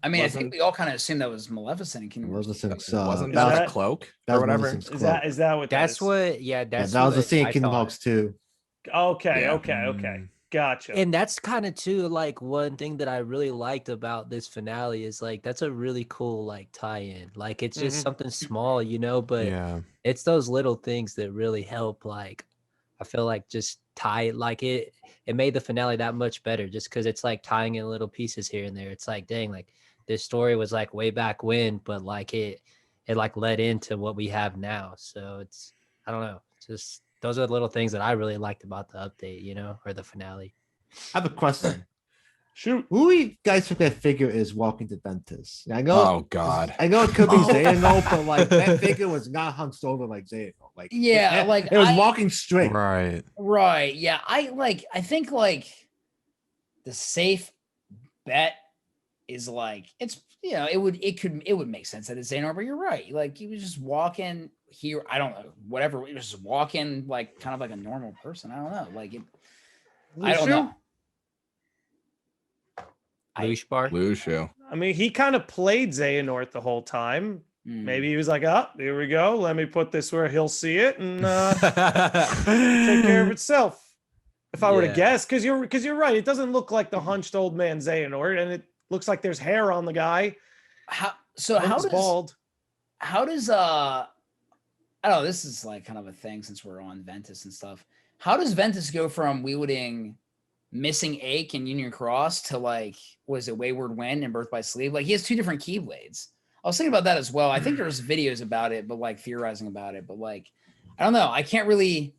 I mean, I Wasn't- think we all kind of assumed that was Maleficent in Kingdom Hearts. Maleficent's, Wasn't that- that a cloak that or was whatever? Maleficent's Is that what that that's is? what, yeah, Yeah, that's that was the what scene in I Kingdom thought. Hearts 2. Okay, Yeah. okay. Gotcha. And that's kind of too like one thing that I really liked about this finale is like that's a really cool like tie-in. Like it's just Mhm. something small, you know, but Yeah. it's those little things that really help. Like I feel like just tie like it made the finale that much better just because it's like tying in little pieces here and there. It's like dang, like this story was like way back when, but like it like led into what we have now. So it's I don't know, just those are the little things that I really liked about the update, you know, or the finale. I have a question. Shoot. Who do you guys think that figure is walking to Ventus? I know. Oh God. I know it could be Xehanort, but like that figure was not hunched over like Xehanort. Like Yeah, it, like, it was I- walking straight. Right. Right. Yeah. I think like the safe bet is like it's, you know, it would make sense that it's Xehanort, but you're right. Like he was just walking here. I don't know, whatever. He was just walking like kind of like a normal person. I don't know. Like it, I don't know. Lush bar. Luxu. I mean, he kind of played Xehanort the whole time. Mm. Maybe he was like, "Oh, here we go. Let me put this where he'll see it and take care of itself." If I were to Yeah. guess, because you're right, it doesn't look like the hunched old man Xehanort, and it looks like there's hair on the guy. How He's does bald. how does I don't know, this is like kind of a thing since we're on Ventus and stuff. How does Ventus go from wielding Missing Ache and Union Cross to like, was it Wayward Wind and Birth by Sleep? Like he has 2 different keyblades. I was thinking about that as well. I think there's videos about it, but like theorizing about it, but like I don't know. I can't really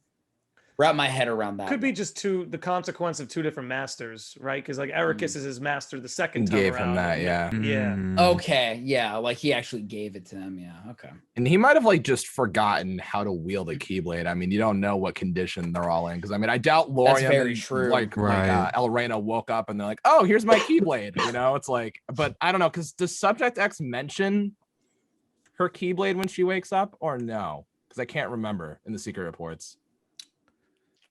wrap my head around that. Could be just the consequence of 2 different masters, right? Because like Ericus is his master the second time Gave around. him that, yeah. Yeah. Okay, yeah, like he actually gave it to him. Yeah, okay. And he might have like just forgotten how to wield a keyblade. I mean, you don't know what condition they're all in because I mean, I doubt That's Laurium very and, true. Right. Elrena woke up and they're like, "Oh, here's my keyblade." You know, it's like, but I don't know because does Subject X mention her keyblade when she wakes up or no? Because I can't remember in the secret reports.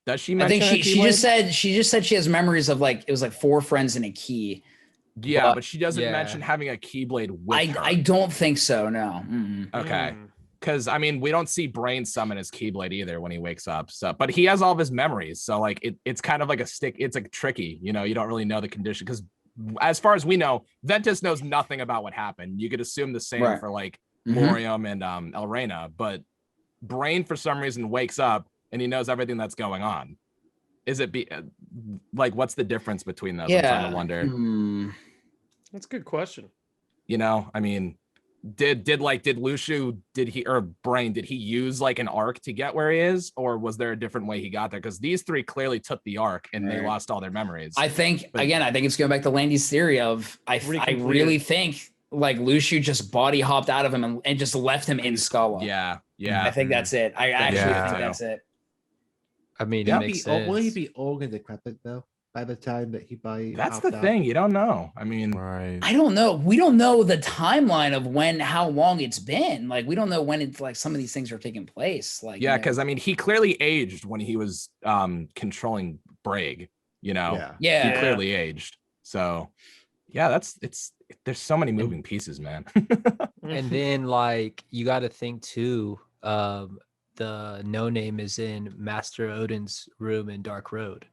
Does she I mention think her she keyblade? just said she has memories of like it was like 4 friends and a key. Yeah, but she doesn't Yeah. mention having a keyblade with her. I don't think so. No. Mm-mm. Okay. Mm. Because I mean, we don't see Brain summon his Keyblade either when he wakes up. So, but he has all of his memories. So, like, it's kind of like a stick. It's like tricky. You know, you don't really know the condition because, as far as we know, Ventus knows nothing about what happened. You could assume the same Right. for like Mhm. Laurium and Elrena, but Brain for some reason wakes up and he knows everything that's going on. Is it like what's the difference between those? I'm trying Yeah. to wonder. Hmm. That's a good question. You know, I mean, did Luxu, did he use like an arc to get where he is, or was there a different way he got there? Because these three clearly took the arc and they lost all their memories. I think it's going back to Landy's theory of I really think like Luxu just body hopped out of him and just left him in Scala. Yeah. I think that's it. I actually think that's it. I mean, it makes sense. Will he be old and decrepit though by the time that he buy? That's the thing. You don't know. I mean, Right. I don't know. We don't know the timeline of how long it's been. Like, we don't know when it's like some of these things are taking place. Like, yeah, because I mean, he clearly aged when he was controlling Braig. You know, yeah, he clearly aged. So, yeah, there's so many moving pieces, man. And then like you got to think too. The no name is in Master Odin's room in Dark Road.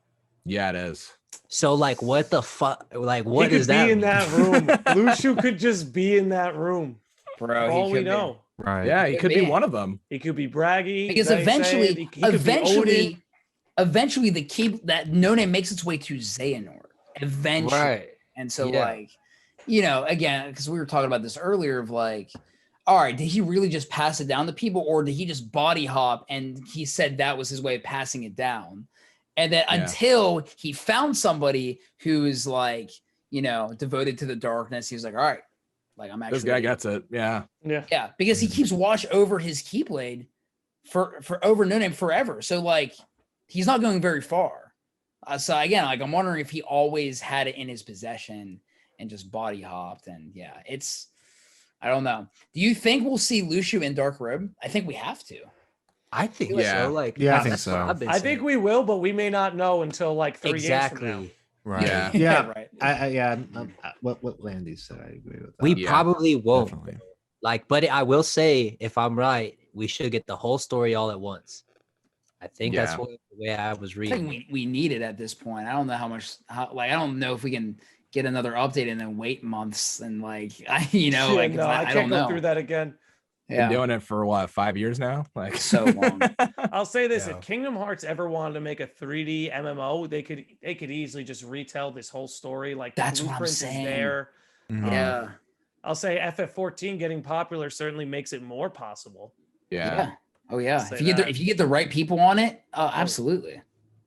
Yeah, it is. So like, what the fuck? Like, what he is could that? be in that room. Luxu could just be in that room. bro. All we know. Right. Yeah, he could be one of them. He could be Braggy. Because like eventually, he could be eventually, the keep that no name makes its way to Xehanort. Eventually, Right. And so, Yeah. like, you know, again, because we were talking about this earlier, of like, all right, did he really just pass it down to people, or did he just body hop and he said that was his way of passing it down? And then until he found somebody who's like, you know, devoted to the darkness, he was like, all right, like I'm actually This guy gets it. Yeah. yeah, because he keeps watch over his Keyblade for over no name forever. So like, he's not going very far. So again, like I'm wondering if he always had it in his possession and just body hopped. And yeah, I don't know. Do you think we'll see Luxu in Dark Road? I think we have to. I think Yeah. so. Like, Yeah, I think that's what so. I've been I think saying. we will, but we may not know until like 3 years from now. exactly. Right. Yeah. Yeah. right. What Landy said, I agree with that. We Yeah, probably won't. Definitely. Like, but I will say, if I'm right, we should get the whole story all at once. I think that's Yeah. the way I was I reading. think we need it at this point. I don't know I don't know if we can get another update and then wait months and like, I No, I I can't don't go know. through that again. Been doing it for what, 5 years now? Like So long. I'll say this: Yeah. if Kingdom Hearts ever wanted to make a 3D MMO, they could easily just retell this whole story. Like the That's what I'm blueprint is saying. there. Mhm. Yeah. I'll say FF14 getting popular certainly makes it more possible. yeah. Yeah. Oh yeah. Say If you that. get the right people on it, absolutely.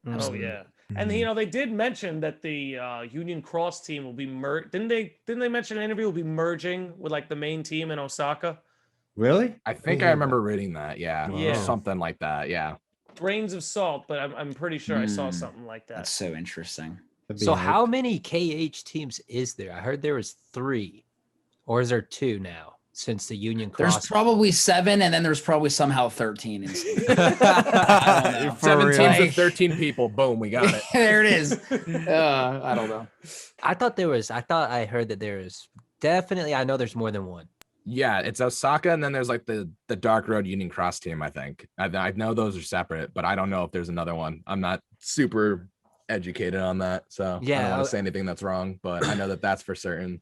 Oh Absolutely. yeah, and Mhm. they did mention that the Union Cross team will be Didn't they mention in an interview will be merging with like the main team in Osaka? Really? I think I remember reading that. Yeah. Yeah. Something like that. Yeah. Grains of salt, but I'm pretty sure I saw Hmm. something like that. That's so interesting. That'd be So hype. how many KH teams is there? I heard there was 3, or is there 2 now since the Union There's Cross? probably 7, and then there's probably somehow 13. I don't know. For 7 real. teams with 13 people. Boom, we got it. There it is. I don't know. I thought I heard that there is definitely. I know there's more than one. Yeah, it's Osaka, and then there's like the Dark Road Union Cross team. I think I know those are separate, but I don't know if there's another one. I'm not super educated on that, so I Yeah, don't want to say anything that's wrong. But I know that that's for certain.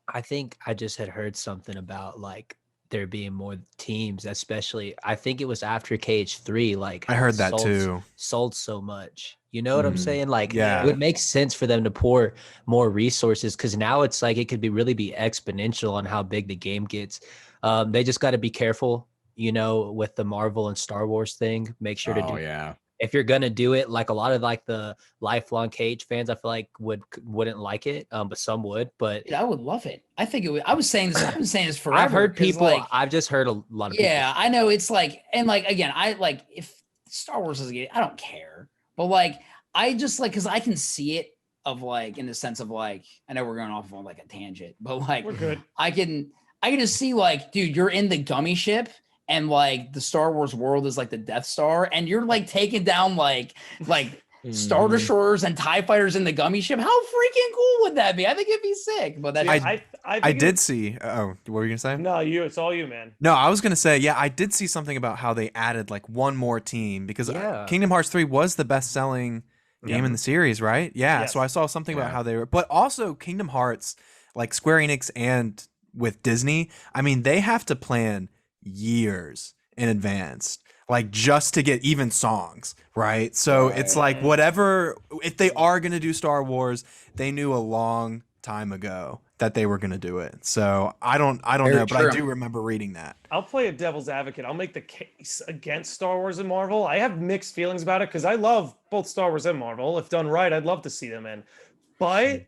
I think I just had heard something about like there being more teams, especially I think it was after KH3. Like I heard that sold- too. Sold so much. You know what I'm Mhm. saying? Like, Yeah. it would make sense for them to pour more resources because now it's like it could really be exponential on how big the game gets. They just got to be careful, with the Marvel and Star Wars thing. Make sure to Oh do yeah, if you're gonna do it. Like a lot of like the lifelong KH fans, I feel like wouldn't like it, but some would. But Dude, I would love it. I think it would. I've been saying this forever. I've heard 'cause, people. like, I've just heard a lot of people. yeah, I know it's like, and like again, I like if Star Wars is a game, I don't care, but like I just like because I can see it of like in the sense of like I know we're going off on like a tangent, but like We're good. I can just see like, dude, you're in the gummy ship and like the Star Wars world is like the Death Star, and you're like taking down like Star Mhm. Destroyers and TIE fighters in the gummy ship. How freaking cool would that be? I think it'd be sick. But that's I I think did see. Oh, what were you gonna say? No, it's all you, man. No, I was gonna say, yeah, I did see something about how they added like one more team because Yeah. Kingdom Hearts 3 was the best-selling game in the series, right? Yeah. Yes. So I saw something about Yeah. how they were, but also Kingdom Hearts, like Square Enix and with Disney, I mean, they have to plan years in advance, like just to get even songs, right? So it's like whatever, if they are gonna do Star Wars, they knew a long time ago, that they were going to do it. So I don't Very know, but I true. do remember reading that. I'll play a devil's advocate. I'll make the case against Star Wars and Marvel. I have mixed feelings about it because I love both Star Wars and Marvel. If done right, I'd love to see them in. But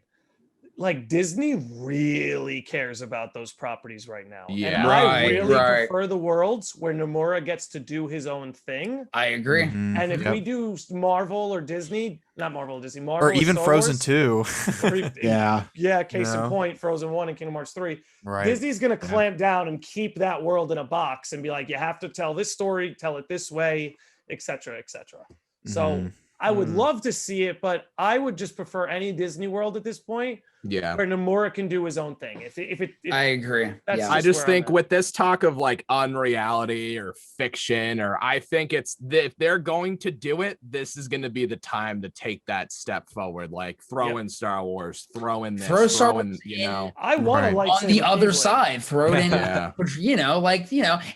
like Disney really cares about those properties right now. Yeah. And I Right, really right. prefer the worlds where Nomura gets to do his own thing. I agree. Mhm, And if yep. we do Marvel or Disney, not Marvel or Disney, Marvel or even Star Frozen Wars, 2. or even- Yeah. yeah, case in No. point, Frozen 1 and Kingdom Hearts 3. Right. Disney's going to clamp down and keep that world in a box and be like, you have to tell this story, tell it this way, etc., etc. So Mhm. I would Mhm. love to see it, but I would just prefer any Disney world at this point Yeah. where Nomura can do his own thing. If I agree. That's Yeah. I just just where I'm think at. with this talk of like unreality or fiction, or I think it's if they're going to do it, this is going to be the time to take that step forward. Like throw in Star Wars, throw in this, Throw Star throw in, Wars you in. know. I want to Right. like On the other side, throw it in, Yeah.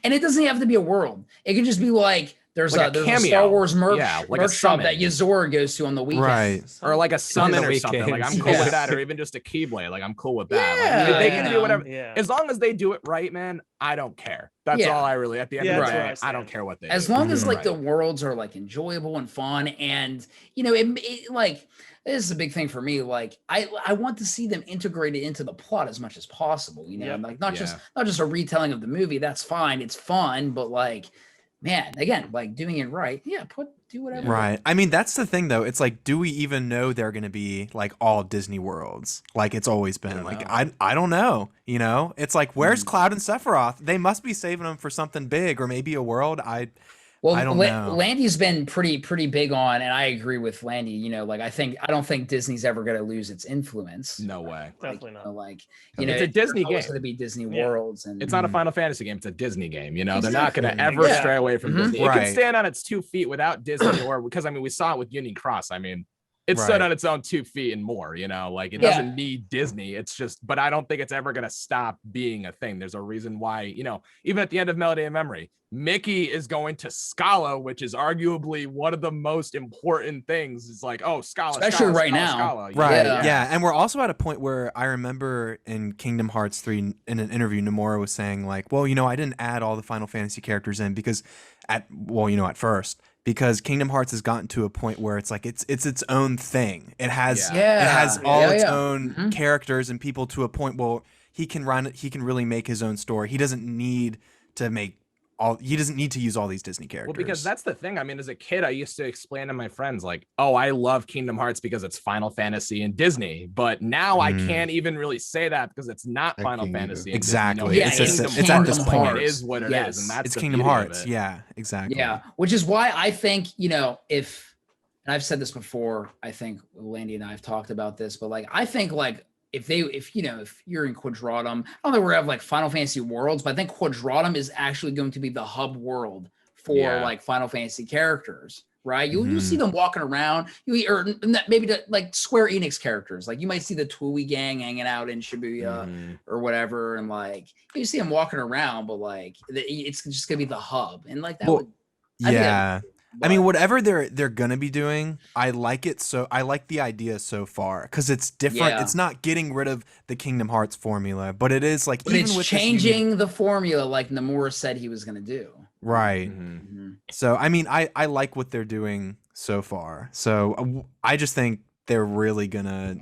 and it doesn't have to be a world. It could just be like there's Like a there's a cameo. Star Wars merch, Yeah, like a merch shop that summon. Yazora goes to on the weekend. Right. Or like a summon the or something. Like I'm weekends. cool Yeah. with that, or even just a Keyblade. Like I'm cool with that. Yeah, Like, they you can know. do whatever. Yeah. As long as they do it right, man, I don't care. That's Yeah. all I really. At the end Yeah, of that's the where day, I I don't stand. care what they As do. long as like Right. the worlds are like enjoyable and fun, and it like this is a big thing for me. Like I want to see them integrated into the plot as much as possible. Yep. Like not just a retelling of the movie. That's fine. It's fun, but like, man, again, like doing it right. Yeah, do whatever. Right. I mean, that's the thing though. It's like, do we even know they're going to be like all Disney worlds? Like it's always been don't like, know. I don't know, It's like, where's Cloud and Sephiroth? They must be saving them for something big or maybe a world. Well, I don't know. Landy's been pretty big on, and I agree with Landy. Like I don't think Disney's ever going to lose its influence. No way. Definitely not. It's a Disney game. It's going to be Disney Yeah. worlds, and It's not a Final Fantasy game. It's a Disney game. They're not going to Exactly. ever Yeah. stray away from Mhm. Disney. It Right. can stand on its 2 feet without Disney, or because we saw it with Union Cross. It stood Right. on its own 2 feet and more. Like it Yeah. doesn't need Disney. It's just, but I don't think it's ever going to stop being a thing. There's a reason why. Even at the end of Melody of Memory, Mickey is going to Scala, which is arguably one of the most important things. It's like, oh, Scala, Especially Scala, right Scala, now. Scala. Right. Yeah. Yeah. And we're also at a point where I remember in Kingdom Hearts 3 in an interview, Nomura was saying like, well, I didn't add all the Final Fantasy characters in because at first, because Kingdom Hearts has gotten to a point where it's like it's its own thing. It has Yeah. it has all Yeah, its yeah. own Mhm. characters and people to a point. Well, he can really make his own story. He doesn't need to use all these Disney characters. Well, because that's the thing. As a kid, I used to explain to my friends, like, oh, I love Kingdom Hearts because it's Final Fantasy and Disney. But now I can't even really say that because it's not I Final can't either. Fantasy. And Exactly. Disney. Yeah, it's Kingdom it's at this Hearts. point. It is what it is, Yes. and that's It's the Kingdom beauty of Hearts. it. Yeah, exactly. Yeah, which is why I think, if, and I've said this before, I think Landy and I have talked about this, but like, I think like if you're in Quadratum, I don't think we're gonna have like Final Fantasy worlds, but I think Quadratum is actually going to be the hub world for like Final Fantasy characters, right? You'll see them walking around, or maybe like Square Enix characters, like you might see the Tui gang hanging out in Shibuya or whatever, and like you see them walking around, but like it's just gonna be the hub, and like that Well, would. I think yeah. But- I mean, whatever they're gonna be doing, I like it. So I like the idea so far because it's different. Yeah. It's not getting rid of the Kingdom Hearts formula, but it is like But even it's with this changing the formula like Nomura said he was going to do. right. Mhm. So I mean, I like what they're doing so far. So I just think they're really gonna.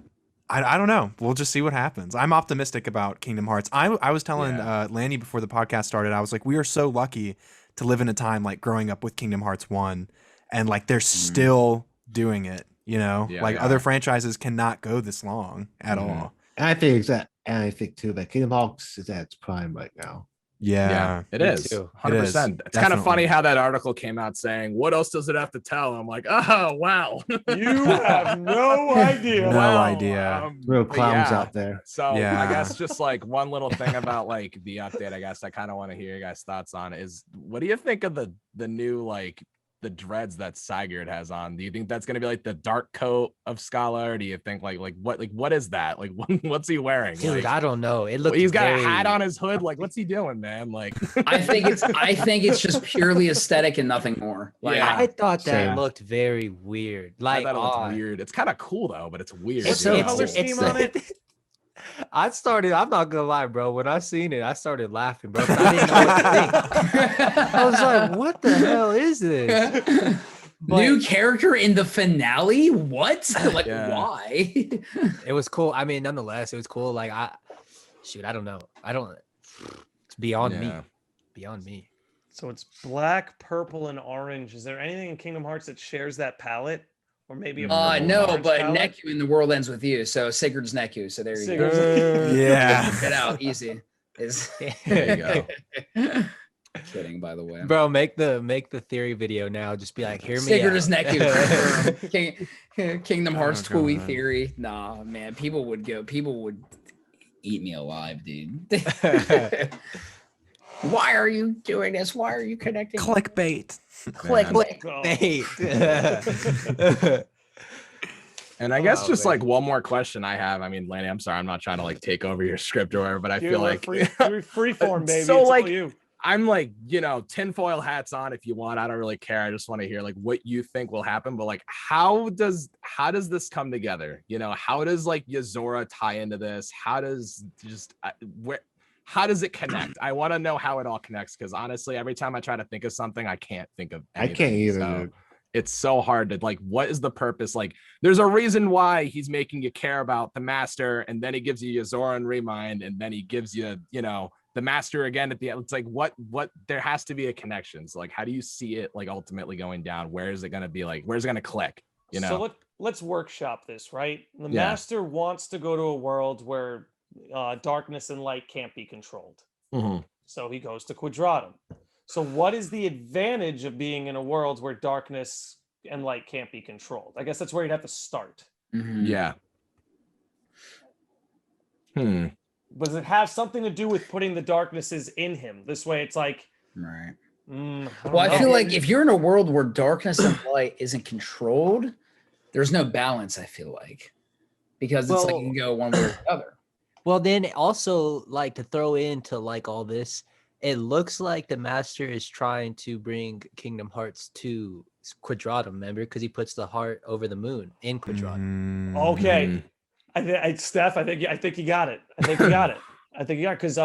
I don't know. We'll just see what happens. I'm optimistic about Kingdom Hearts. I was telling Landy before the podcast started. I was like, we are so lucky to live in a time like growing up with Kingdom Hearts 1 and like they're still doing it, Yeah, like yeah. other franchises cannot go this long at all. And I think too that Kingdom Hearts is at its prime right now. Yeah. It Me is too. 100%. It's kind of funny how that article came out saying, what else does it have to tell? I'm like, oh, wow. You have no idea. No Wow. idea. Real But clowns yeah. out there. So Yeah. I guess just like one little thing about like the update, I guess I kind of want to hear your guys' thoughts on is what do you think of the new like the dreads that Sigurd has on? Do you think that's gonna be like the dark coat of Scala, or do you think like what is that? Like what's he wearing? Dude, Like, I don't know. It looks. he's got very... a hat on his hood. Like what's he doing, man? Like I think it's just purely aesthetic and nothing more. Like, Yeah. I thought that Same. looked very weird. I Like, thought it looked odd. weird. It's kind of cool though, but it's weird. What's so the you know? color it's scheme on it? I'm not gonna lie, bro. When I seen it, I started laughing, bro. 'Cause I didn't know what to think. I was like, what the hell is this? New character in the finale? What? Like, why? It was cool. I mean, nonetheless, it was cool. Like, I don't know. It's beyond me. Beyond me. So it's black, purple, and orange. Is there anything in Kingdom Hearts that shares that palette? Or maybe a purple and no, orange but palette? Neku in The World Ends With You. So Sigurd's Neku. So there you go. Sigurd's- Yeah. Get out easy. There you go. Kidding, by the way. Bro, make the theory video now. Just be like, hear me Sigurd out. is Neku. Kingdom Hearts Oh, Fooey God. theory. Nah, man. People would eat me alive, dude. Why are you doing this? Why are you connecting? Clickbait. Click. Oh. And I guess Oh, just man. like one more question I have. I mean, Lanny, I'm sorry, I'm not trying to like take over your script or whatever, but I Dude, feel we're like free form, baby. So, It's like, all you. I'm like, tinfoil hats on if you want. I don't really care. I just want to hear like what you think will happen. But like, how does this come together? How does like Yozora tie into this? How does how does it connect? I want to know how it all connects, because honestly, every time I try to think of something, I can't think of anything. I can't either. So dude. it's so hard to like, what is the purpose? Like, there's a reason why he's making you care about the master, and then he gives you Yozora and Remind, and then he gives you, the master again at the end. It's like, what there has to be a connection. So like, how do you see it like ultimately going down? Where is it going to be, like, where's it going to click? So let's workshop this, right? The Yeah. master wants to go to a world where darkness and light can't be controlled. Mhm. So he goes to Quadratum. So what is the advantage of being in a world where darkness and light can't be controlled? I guess that's where you'd have to start. Mhm. Yeah. Does it have something to do with putting the darknesses in him? This way it's like, Right. don't Well, I know. feel like if you're in a world where darkness and light isn't controlled, there's no balance, I feel like. Because it's like you can go one way or the other. Well, then also like to throw into like all this, it looks like the master is trying to bring Kingdom Hearts to Quadratum, remember? Because he puts the heart over the moon in Quadratum. Okay. Steph, I think you got it. I think you got it. Because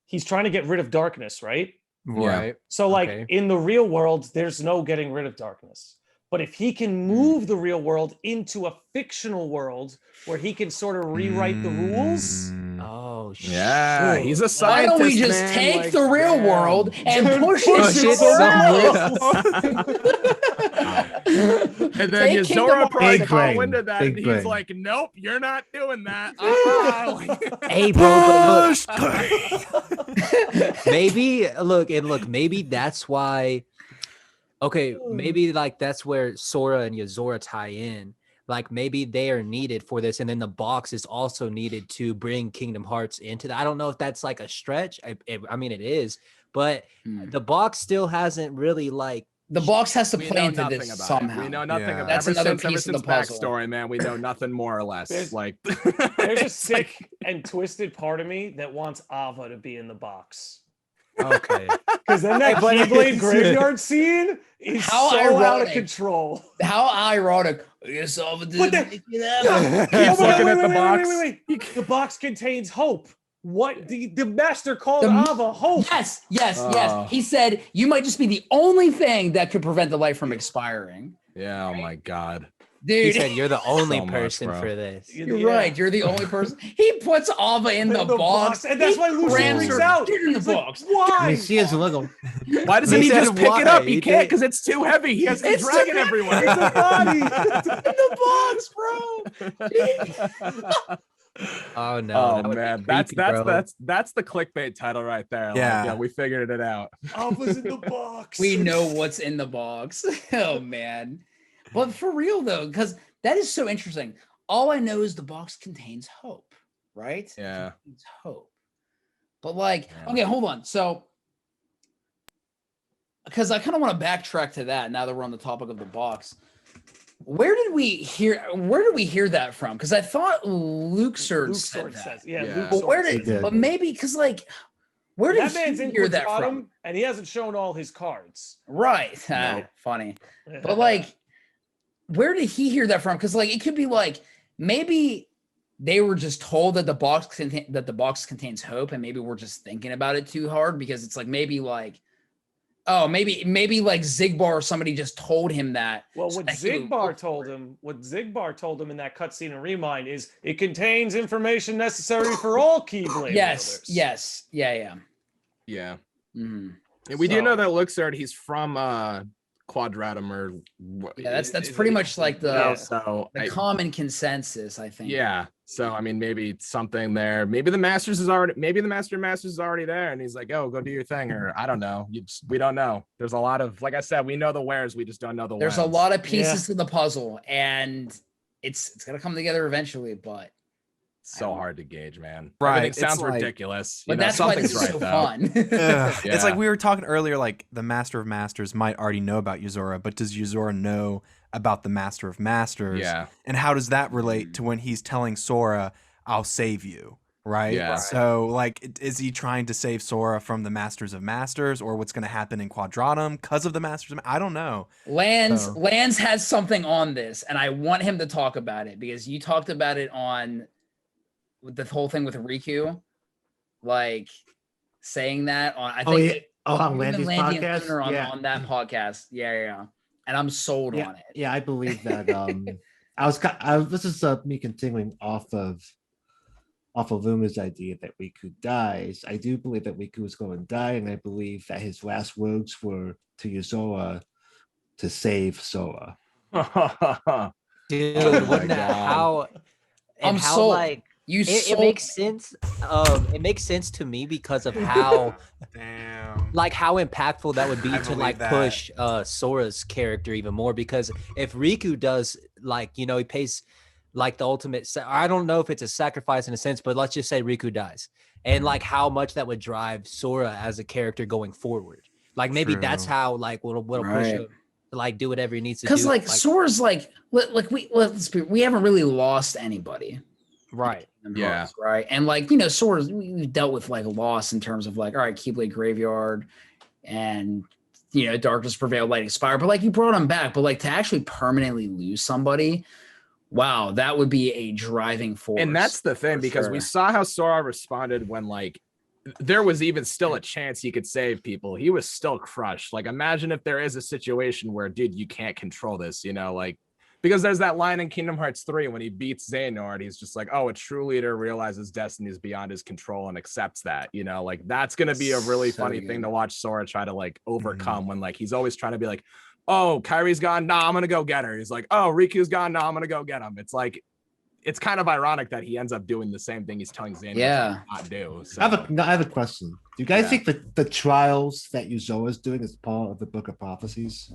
he's trying to get rid of darkness, right? Right. So like Okay. in the real world, there's no getting rid of darkness. But if he can move the real world into a fictional world where he can sort of rewrite the rules. Oh shit. Yeah, he's a Why scientist. don't we just man, take like, the real damn. world and push push it it somewhere else? And then Take Kingdom Yozora probably Big call brain, into that, big and he's brain. like, "Nope, you're not doing that." Hey, bro, but look, maybe that's why. Okay, maybe like that's where Sora and Yozora tie in. Like maybe they are needed for this, and then the box is also needed to bring Kingdom Hearts into that. I don't know if that's like a stretch. I mean, it is, but the box still hasn't really like. The box has to We play know into nothing this about somehow. it. We know nothing Yeah. about That's ever another since, ever piece of the since puzzle. backstory, man. We know nothing more or less. There's- like, There's a it's sick like- and twisted part of me that wants Ava to be in the box. Okay. Because then that But Keyblade it's- graveyard scene is How so out of ironic. control. How ironic. Yes, all the What the- Keeps Oh my looking God, at the box. wait. The box contains hope. What the master called The- Ava hope. Yes. Oh. He said you might just be the only thing that could prevent the light from expiring. Yeah. Oh my God. He Dude, said you're the only So much, person bro. for this. you're right. You're the only person. He puts Ava in the box. and that's He why Lucy grants freaks her, out. "Get in the He's like, box." Why? I mean, she is little. Why doesn't He he said just pick it why? up? He He can't, did- because it's too heavy. He has to It's drag too it everywhere. It's a body. In the box, bro. Oh no. Oh that would be man, creepy, bro. that's the clickbait title right there. Like, Yeah. yeah, we figured it out. Ava's in the box. We know what's in the box. Oh man. But for real though, because that is so interesting. All I know is the box contains hope, right? Yeah. It contains hope. But like, Yeah. okay, hold on. So because I kind of want to backtrack to that now that we're on the topic of the box. Where did we hear that from? Because I thought Luxu said Luxord that. says, yeah. Yeah. Luxord But where He did, did. but maybe because like where did that man's he in hear that Quadratum, from? and he hasn't shown all his cards. Right. No. Funny. But like, where did he hear that from? Because like it could be like maybe they were just told that the box contains hope, and maybe we're just thinking about it too hard, because it's like maybe like Zigbar or somebody just told him that. Well, what Zigbar told him in that cutscene in Remind is it contains information necessary for all Keyblade wielders. Yes. Yeah. Mm-hmm. And we do know that Luxu, he's from Quadratum, or that's pretty much like the common consensus, I think. Yeah. So I mean, maybe it's something there. Maybe the Master of Masters is already there, and he's like, "Oh, go do your thing," or I don't know. We don't know. There's a lot of, like I said, we know the wheres, we just don't know the. There's a lot of pieces to the puzzle, and it's gonna come together eventually, but. So hard to gauge, man. Right. Everything sounds ridiculous. But that's why this is so fun. It's like we were talking earlier, like the Master of Masters might already know about Yuzora, but does Yuzora know about the Master of Masters? Yeah. And how does that relate to when he's telling Sora, I'll save you? Right. Yeah. So like, is he trying to save Sora from the Masters of Masters, or what's going to happen in Quadratum because of the Masters? I don't know. Lanz has something on this, and I want him to talk about it, because you talked about it on the whole thing with Riku, like saying that on, I think on Landy's podcast, on that podcast. Yeah. And I'm sold on it. Yeah, I believe that. This is me continuing off of Luna's idea that Riku dies. I do believe that Riku is going to die, and I believe that his last words were to Yuzora to save Sora. Dude, I'm sold. Like, it makes sense. It makes sense to me because of how like how impactful that would be to like push Sora's character even more, because if Riku does, like, you know, he pays like the ultimate I don't know if it's a sacrifice in a sense, but let's just say Riku dies, and like how much that would drive Sora as a character going forward. Like maybe that's how like what'll push him to like do whatever he needs to do. Because like Sora's like we haven't really lost anybody. Right. Yeah. Right. And like, you know, Sora, we've dealt with like loss in terms of like, all right, Keyblade Graveyard and, you know, Darkness Prevail, Light Expire, but like you brought him back, but like to actually permanently lose somebody, wow, that would be a driving force. And that's the thing, because we saw how Sora responded when like there was even still a chance he could save people. He was still crushed. Like, imagine if there is a situation where, dude, you can't control this, you know, like, because there's that line in Kingdom Hearts 3 when he beats Xehanort, he's just like, oh, a true leader realizes destiny is beyond his control and accepts that, you know, like that's going to be a really funny thing to watch Sora try to like overcome when like he's always trying to be like, oh, Kyrie's gone. Nah, I'm going to go get her. He's like, oh, Riku's gone. Nah, I'm going to go get him. It's like, it's kind of ironic that he ends up doing the same thing he's telling Xehanort to not do. So. I have a question. Do you guys think that the trials that Yuzora is doing is part of the Book of Prophecies?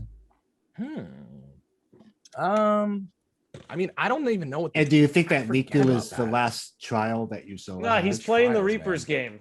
I mean, I don't even know what. And do you think that Riku is the last trial that you saw? No, he's playing the Reaper's game.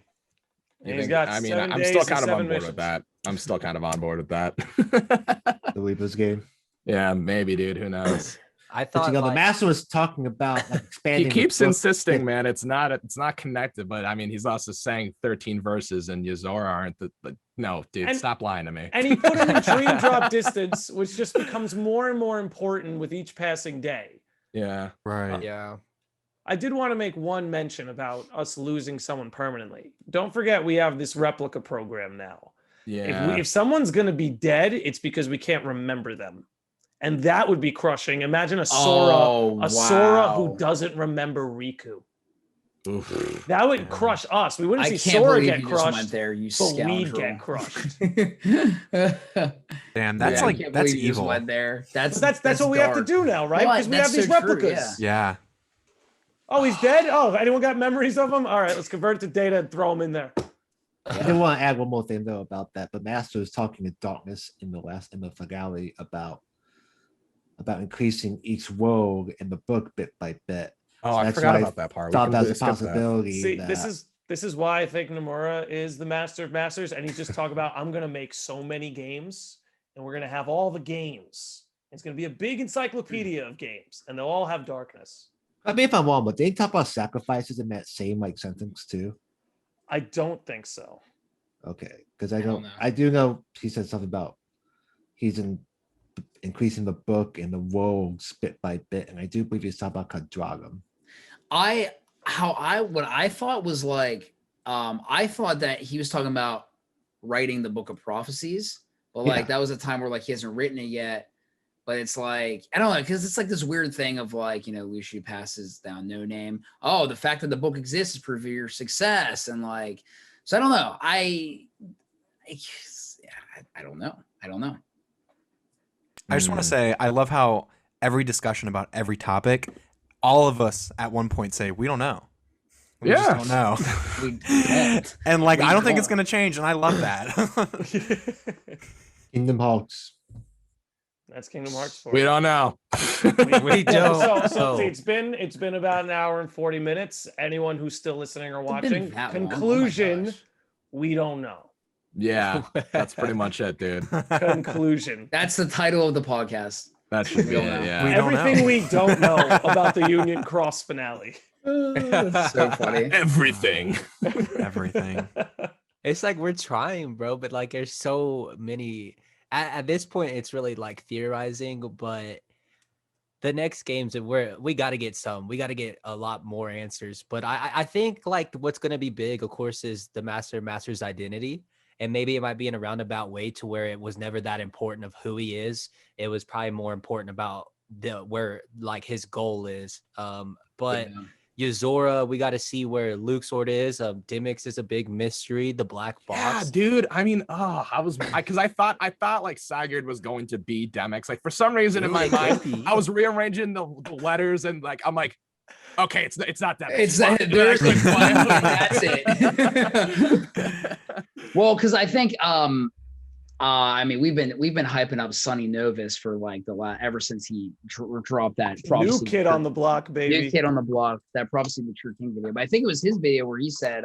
And he's got. I mean, I'm still kind of on board with that. I'm still kind of on board with that. The Reaper's game. Yeah, maybe, dude. Who knows? I thought the Master was talking about like, expanding. He keeps insisting, man. It's not connected, but I mean, he's also saying 13 verses, and Yuzora aren't the. No, dude, stop lying to me. And he put him in Dream Drop Distance, which just becomes more and more important with each passing day. Yeah. Right. Yeah. I did want to make one mention about us losing someone permanently. Don't forget, we have this replica program now. Yeah. If someone's going to be dead, it's because we can't remember them. And that would be crushing. Imagine a Sora who doesn't remember Riku. Oof. That would crush us. We wouldn't see Sora get crushed, but we'd get crushed. Damn, that's evil. That's what we have to do now, right? Because we have these replicas. Yeah. Oh, he's dead? Oh, anyone got memories of him? All right, let's convert it to data and throw him in there. I do want to add one more thing though about that. But Master is talking to Darkness in the finale about increasing each world in the book bit by bit. Oh, so I forgot about that part. Thought that was a possibility. See, this is why I think Nomura is the Master of Masters, and he's just talking about, I'm gonna make so many games, and we're gonna have all the games. It's gonna be a big encyclopedia of games, and they'll all have darkness. I mean, if I'm wrong, but they talk about sacrifices in that same like sentence too. I don't think so. Okay, because I do know he said something about he's increasing the book and the worlds bit by bit, and I do believe he's talking about Quadratum. what I thought was like, I thought that he was talking about writing the Book of Prophecies, but like that was a time where like he hasn't written it yet. But it's like, I don't know, because it's like this weird thing of like, you know, Luxu passes down no name. Oh, the fact that the book exists is proof of your success. And like, so I don't know. I don't know. I don't know. I just want to say, I love how every discussion about every topic, all of us at one point say, we don't know. We just don't know. We don't. And like, I don't think it's going to change. And I love that. Kingdom Hearts. That's Kingdom Hearts 4. We don't know. We don't. So it's been about an hour and 40 minutes. Anyone who's still listening or watching, that long? conclusion, Oh my gosh. we don't know. Yeah, that's pretty much it, dude. Conclusion. That's the title of the podcast. That should be We don't it. know. Yeah. We don't know. Everything we don't know about the Union Cross finale. That's so funny. Everything. Everything. It's like we're trying, bro, but like there's so many. At this point, it's really like theorizing, but the next games, we got to get we got to get a lot more answers. But I think like what's going to be big, of course, is the master's identity. And maybe it might be in a roundabout way to where it was never that important of who he is. It was probably more important about where like his goal is. But Yozora, we got to see where Luxord is. Dimix is a big mystery. The black box. Yeah, dude. I mean, because I thought like Sigurd was going to be Demix. Like for some reason in my mind, I was rearranging the letters and like I'm like, okay, it's not Demix. It's there's like that's it. Well, because I think I mean we've been hyping up Sonny Novus for like ever since he dropped that New kid on the block, baby. New kid on the block, that Prophecy of the True King video. But I think it was his video where he said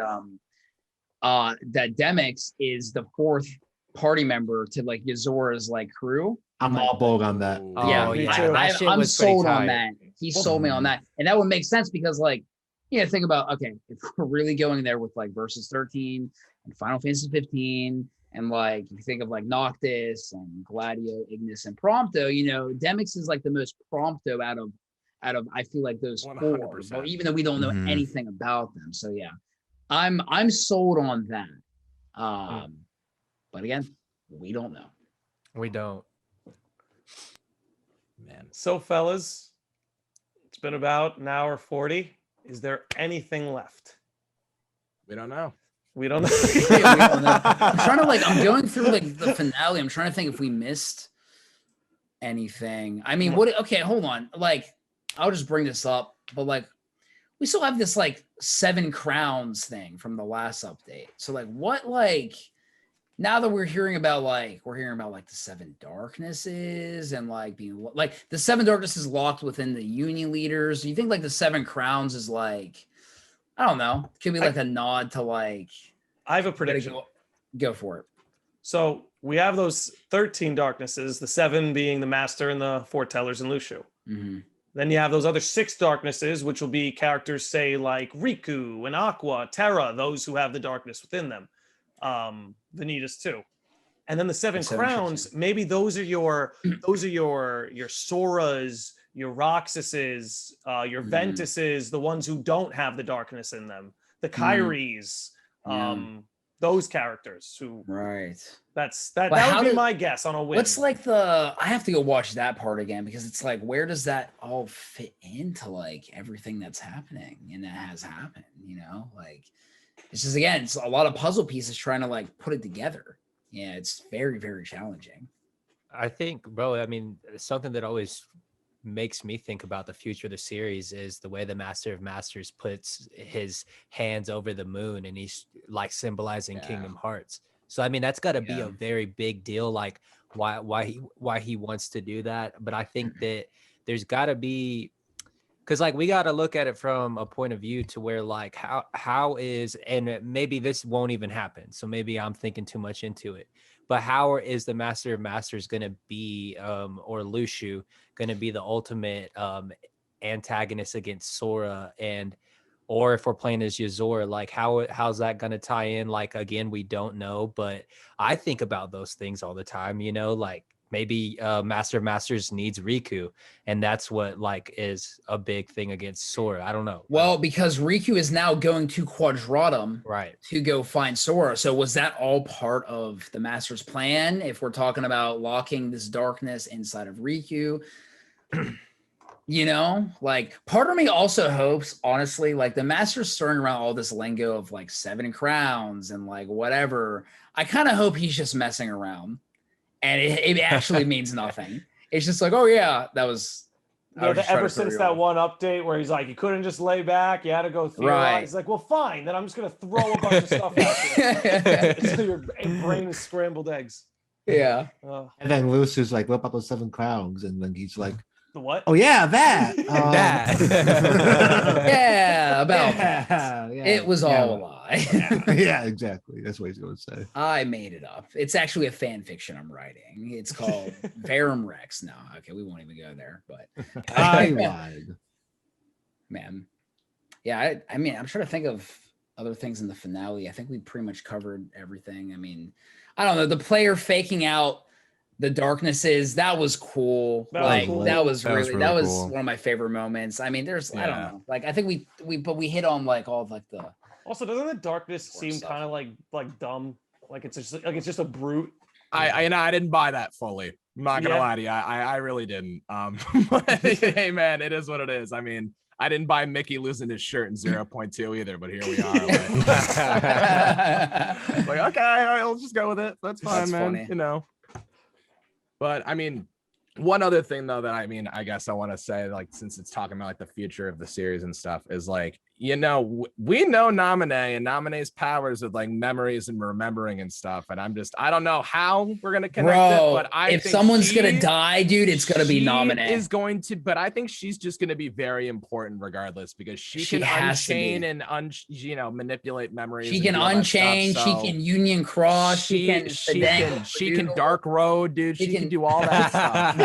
that Demix is the fourth party member to like Yozora's like crew. I'm all bored on that. Oh, Yeah, shit I'm was pretty sold on tight. that. He sold me on that, and that would make sense because like, think about, okay, if we're really going there with like Versus 13 and Final Fantasy 15. And like, if you think of like Noctis and Gladio, Ignis, and Prompto, Demix is like the most Prompto out of I feel like those 100%. four, but even though we don't know anything about them. So yeah, I'm sold on that. But again, we don't know. We don't. Man. So, fellas, it's been about an hour 40. Is there anything left? We don't know. We don't know. Yeah, we don't know. I'm trying to I'm going through like the finale. I'm trying to think if we missed anything. I mean, okay, hold on. Like, I'll just bring this up, but like, we still have this like 7 crowns thing from the last update. So like, what, like, now that we're hearing about the 7 darknesses and like being like the 7 darknesses locked within the union leaders. Do you think like the 7 crowns is like, I don't know, could be like a nod to like, I have a prediction. Go for it. So we have those 13 darknesses, the 7 being the master and the foretellers and Luxu. Mm-hmm. Then you have those other 6 darknesses, which will be characters, say, like Riku and Aqua, Terra, those who have the darkness within them. Vanitas too. And then the 7 crowns, maybe those are your Soras, your Roxases, your Ventuses, the ones who don't have the darkness in them, the Kyries, those characters who that would be my guess on a win. What's like I have to go watch that part again because it's like, where does that all fit into like everything that's happening and that has happened, like it's just, again, it's a lot of puzzle pieces trying to like put it together. Yeah, it's very, very challenging. I think, bro, I mean, something that always makes me think about the future of the series is the way the Master of Masters puts his hands over the moon and he's like symbolizing Kingdom Hearts. So I mean, that's got to be a very big deal, like why he wants to do that. But I think that there's got to be, because like we got to look at it from a point of view to where like how is, and maybe this won't even happen, so maybe I'm thinking too much into it, but how is the Master of Masters going to be or Luxu going to be the ultimate antagonist against Sora, or if we're playing as Yozora, like how's that going to tie in? Like, again, we don't know, but I think about those things all the time, like maybe Master of Masters needs Riku, and that's what like is a big thing against Sora. I don't know. Well, because Riku is now going to Quadratum Right. to go find Sora. So was that all part of the Master's plan? If we're talking about locking this darkness inside of Riku, you know, like part of me also hopes, honestly, like the Master's throwing around all this lingo of like 7 crowns and like whatever. I kind of hope he's just messing around and it actually means nothing. It's just like, oh yeah, that was. Ever since that one update where he's like, you couldn't just lay back, you had to go through. Right. He's like, well, fine, then I'm just gonna throw a bunch of stuff at you until your brain is scrambled eggs. Yeah. And then Luxu's like, what about those 7 crowns? And then he's like, The what? oh yeah, that. Yeah, about yeah, that. yeah, It was all a lie. yeah, exactly. That's what he's going to say. I made it up. It's actually a fan fiction I'm writing. It's called Verum Rex. No, okay, we won't even go there. But I lied. man, yeah, I mean, I'm trying to think of other things in the finale. I think we pretty much covered everything. I mean, I don't know. The player faking out the darknesses, that was cool. That was really cool. one of my favorite moments. I mean, there's I don't know. Like I think we hit on like all of like the. Also, doesn't the darkness seem kind of like dumb? Like it's just a brute. I didn't buy that fully. I'm not gonna lie to you. I really didn't. But hey man, it is what it is. I mean, I didn't buy Mickey losing his shirt in 0.2 either, but here we are. Like okay, all right, let's just go with it. That's fine, That's man. funny. You know. But I mean, one other thing though that I guess I want to say, like, since it's talking about like the future of the series and stuff, is like, you know, we know Naminé and Naminé's powers with like memories and remembering and stuff, and I don't know how we're gonna connect it, but if someone's gonna die, dude, it's gonna be Naminé. Is going to, but I think she's just gonna be very important regardless because she can unchain and manipulate memories. She can unchain. She can union cross. She can dark road, dude. She can do all that stuff.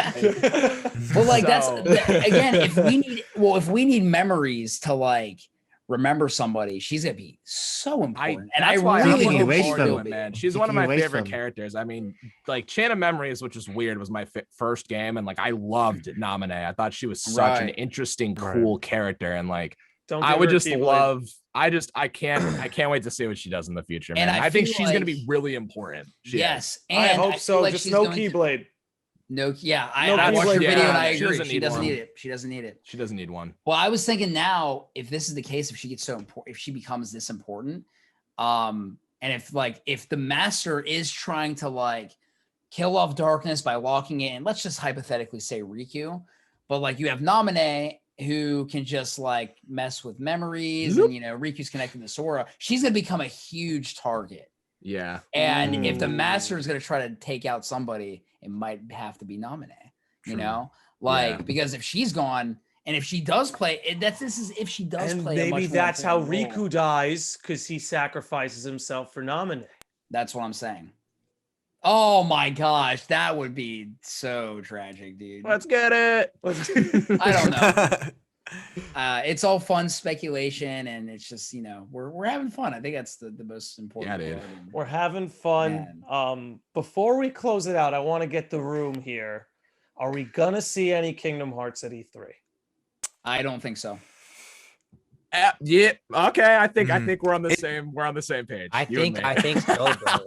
Well, like that's again, if we need memories to like remember somebody, she's gonna be so important. And I really hope to it, man. She's one of my favorite characters. I mean, like Chain of Memories, which is weird, was my first game, and like I loved Naminé. I thought she was such an interesting, cool character, and like I would just love. I can't wait to see what she does in the future, man. And I think she's gonna be really important. Yes, and I hope so. Like just no Keyblade. No, yeah, I watched her video and I agree. She doesn't need it. She doesn't need it. She doesn't need one. Well, I was thinking now, if this is the case, if she gets so important, if she becomes this important, and if the master is trying to like kill off darkness by locking it in, let's just hypothetically say Riku, but like you have Naminé who can just like mess with memories, and Riku's connected to Sora, she's gonna become a huge target. Yeah. And if the master is going to try to take out somebody, it might have to be Naminé, because if she's gone and if she does play, if she does play. Maybe that's how Riku dies because he sacrifices himself for Naminé. That's what I'm saying. Oh my gosh, that would be so tragic, dude. Let's get it. I don't know. It's all fun speculation, and it's just we're having fun. I think that's the most important. Yeah, dude. We're having fun. Before we close it out, I want to get the room here. Are we gonna see any Kingdom Hearts at E3? I don't think so. Yeah. Okay. I think we're on the same. We're on the same page. I think so. Bro.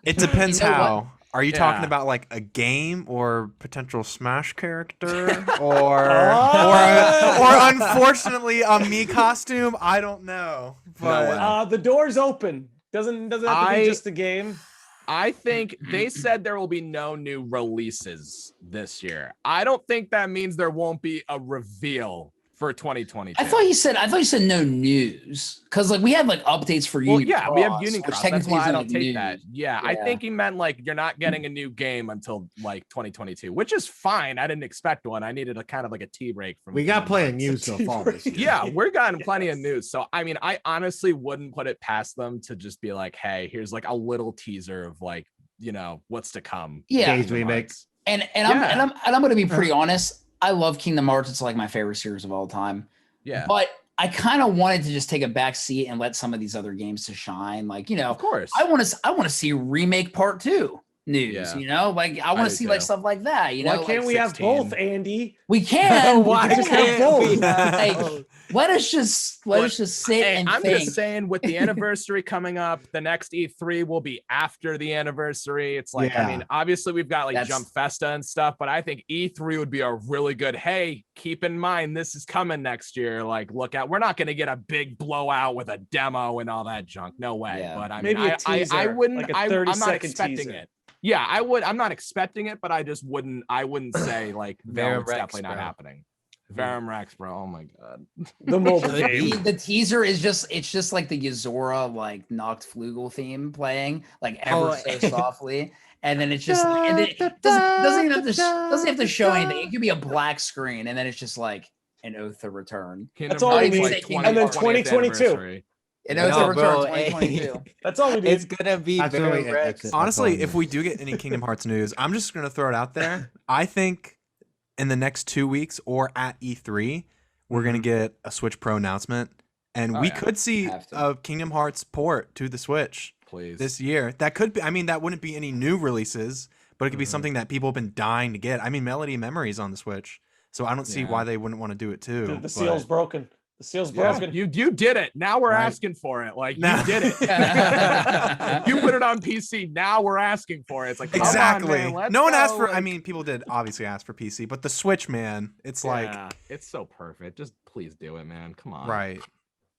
It depends how. Are you talking about like a game or potential Smash character or unfortunately a Mii costume? I don't know. But the door's open. Doesn't have to be just a game. I think they said there will be no new releases this year. I don't think that means there won't be a reveal for 2022. I thought you said no news because like we had like updates for Union Cross. We have Union Cross. That's why I don't take news. that. Yeah, I think he meant like you're not getting a new game until like 2022, which is fine. I didn't expect one. I needed a kind of like a tea break from. We got plenty of news so far this year. Yeah, we're getting plenty of news. So I mean, I honestly wouldn't put it past them to just be like, hey, here's like a little teaser of like what's to come. Yeah, Days remakes. And I'm going to be pretty honest. I love Kingdom Hearts. It's like my favorite series of all time. Yeah. But I kind of wanted to just take a back seat and let some of these other games to shine. Like, of course. I want to see Remake Part 2. news. Yeah. You know, like I want do to see like too. stuff like that. You Why know, can't like, we have 16. both, Andy? we can. Why we can can't have we both. have Like, both? let us just sit Hey, and I'm think. just saying, with the anniversary coming up, the next E3 will be after the anniversary. It's like, I mean, obviously we've got like Jump Festa and stuff, but I think E3 would be a really good, hey, keep in mind this is coming next year. Like, look out, we're not going to get a big blowout with a demo and all that junk. No way. Yeah. But I Maybe mean, a teaser, I wouldn't, like a I'm 30-second not expecting teaser. it. Yeah, I would. I'm not expecting it, but I wouldn't say like, no, Verum it's Rex, definitely not bro. happening. Verum Rex, bro. Oh my God. The mobile Could game. be. The teaser is just like the Yuzora like Nacht Flugel theme playing like ever so softly, and then it's just like, and then it doesn't even have to show anything. It could be a black screen, and then it's just like an Oath to Return. That's all we Hearts, need. like, And then 20th 2022. anniversary. An Oath to No, Return bro, 2022. That's all we need. It's gonna be That's Verum really it. Rex. That's it. Honestly, if we do get any Kingdom Hearts news, I'm just gonna throw it out there. I think in the next 2 weeks or at E3, we're gonna get a Switch Pro announcement, and we could see Have to. a Kingdom Hearts port to the Switch Please. this year. That could be. I mean, that wouldn't be any new releases, but it could be something that people have been dying to get. I mean, Melody and Memories on the Switch, so I don't see why they wouldn't want to do it too. The seal's but- broken. The seal's Yeah, broken. you did it. Now we're Right. asking for it. Like, Nah. you did it. You put it on PC. Now we're asking for it. It's like, come on, Exactly. man, let's No one asked go. for. I Like, mean, people did obviously ask for PC, but the Switch, man, it's like yeah, it's so perfect. Just please do it, man. Come on. right.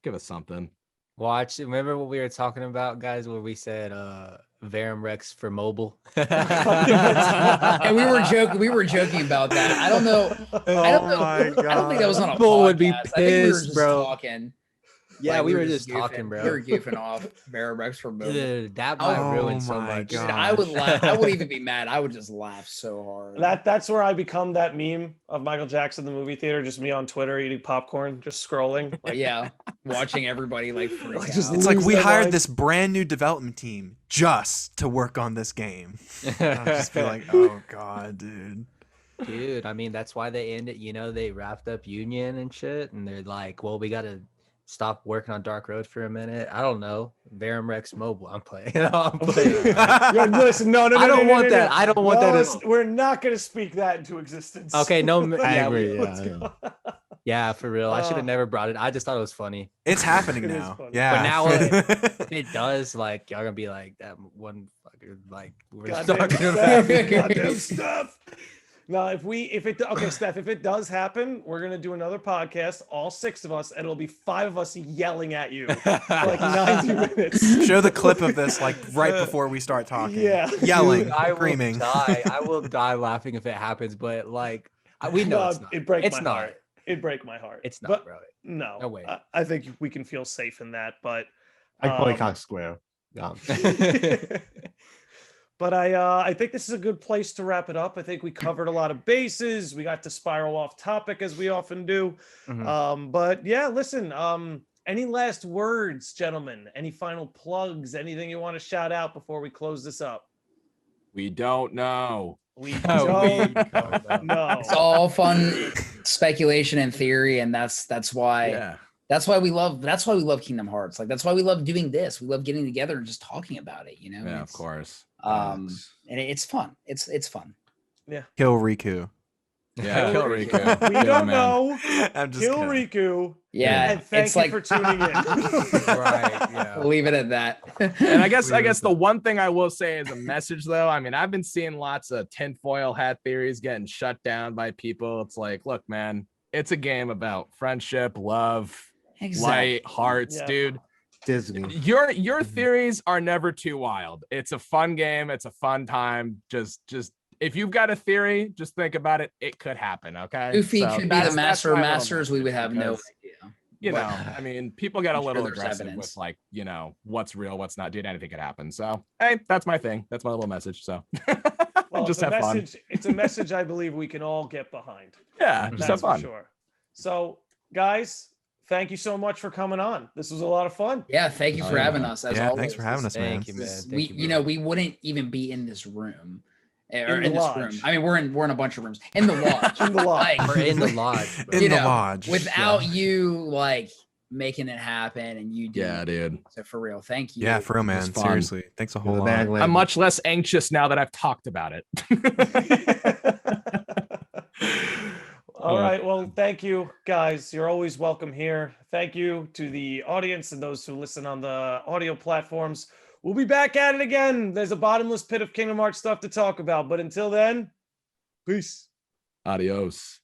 Give us something. Watch. Remember what we were talking about, guys? Where we said Verum Rex for mobile. And we were joking about that. I don't know. I don't know. my I don't think that was on a People would be podcast. I think we were pissed, just bro. talking. Yeah, Like, we were just talking, goofing. bro. We were goofing off. Verum Rex for mobile. Dude, that might Oh ruin so my much. Dude, God. I would laugh. I wouldn't even be mad. I would just laugh so hard. That's where I become that meme of Michael Jackson in the movie theater, just me on Twitter eating popcorn, just scrolling. But yeah, watching everybody like freak Just out. It's like lose we their hired mind. this brand new development team just to work on this game. I just feel like, oh god, dude. Dude, I mean, that's why they ended, they wrapped up Union and shit. And they're like, well, we got to stop working on Dark Road for a minute. I don't know. Verum Rex Mobile. I'm playing. I'm playing. Listen, no, I don't want that. no. I don't want No, that. it's- We're not going to speak that into existence. Okay, no. I Yeah, agree. Let's Yeah, go. yeah, for real. I should have never brought it. I just thought it was funny. It's happening It is now. funny. Yeah. But now if it does, like, y'all gonna be like that one fucker, like we're Goddamn talking Steph. about. Goddamn Steph. No, okay, Steph, if it does happen, we're gonna do another podcast, all 6 of us, and it'll be 5 of us yelling at you for like 90 minutes. Show the clip of this like right before we start talking. Yeah. Yelling, Dude, I will screaming. die. I will die laughing if it happens. But like, we know No, it's not. it'd break It's my not. heart. It'd break my heart. It's not, But bro. no, No way. I think we can feel safe in that, but I Um, boycott Square. but I think this is a good place to wrap it up. I think we covered a lot of bases. We got to spiral off topic as we often do. Mhm. But yeah, listen, any last words, gentlemen? Any final plugs? Anything you want to shout out before we close this up? We don't know. We Oh, don't we know. It's all fun speculation and theory, and that's why Yeah. that's why we love Kingdom Hearts. Like that's why we love doing this. We love getting together and just talking about it. Yeah, of It's- course. and it's fun. It's fun. Kill Riku. Yeah, kill Riku. We Kill don't him, man. know. I'm just Kill kidding. Riku. Yeah, And thank it's you like for tuning in. Right. Yeah. we'll leave it at that. And I guess the one thing I will say as a message though, I mean, I've been seeing lots of tinfoil hat theories getting shut down by people. It's like, look, man, it's a game about friendship, love, light, hearts, Yeah. dude. Disney. Your theories are never too wild. It's a fun game. It's a fun time. Just if you've got a theory, just think about it. It could happen. Okay. Goofy So could be that's- the that's master of my little masters. We would message have no because, idea. You know, But- I mean, people get a I'm sure little there's aggressive evidence. with like, what's real, what's not. Dude, anything could happen. So, hey, that's my thing. That's my little message. So, Well, just it's a have fun. message. It's a message I believe we can all get behind. Yeah, just That's have for fun. sure. So, guys, thank you so much for coming on. This was a lot of fun. Yeah, thank you Oh, for yeah. having us. As Yeah, always. thanks for having us, man. Thank you, man. Thank We, you, know, bro. we wouldn't even be in this room. Or In in, the this room. lodge. I mean, we're in a bunch of rooms. In the lodge. In the lodge. Like, We're in the lodge. Bro. In you the know, lodge. without you like making it happen, and you do. Yeah, dude. So for real, thank you. Yeah, for real, was man. fun. Seriously, thanks a whole You're the lot. man, Lynn. I'm much less anxious now that I've talked about it. All right. Well, thank you, guys. You're always welcome here. Thank you to the audience and those who listen on the audio platforms. We'll be back at it again. There's a bottomless pit of Kingdom Hearts stuff to talk about. But until then, peace. Adios.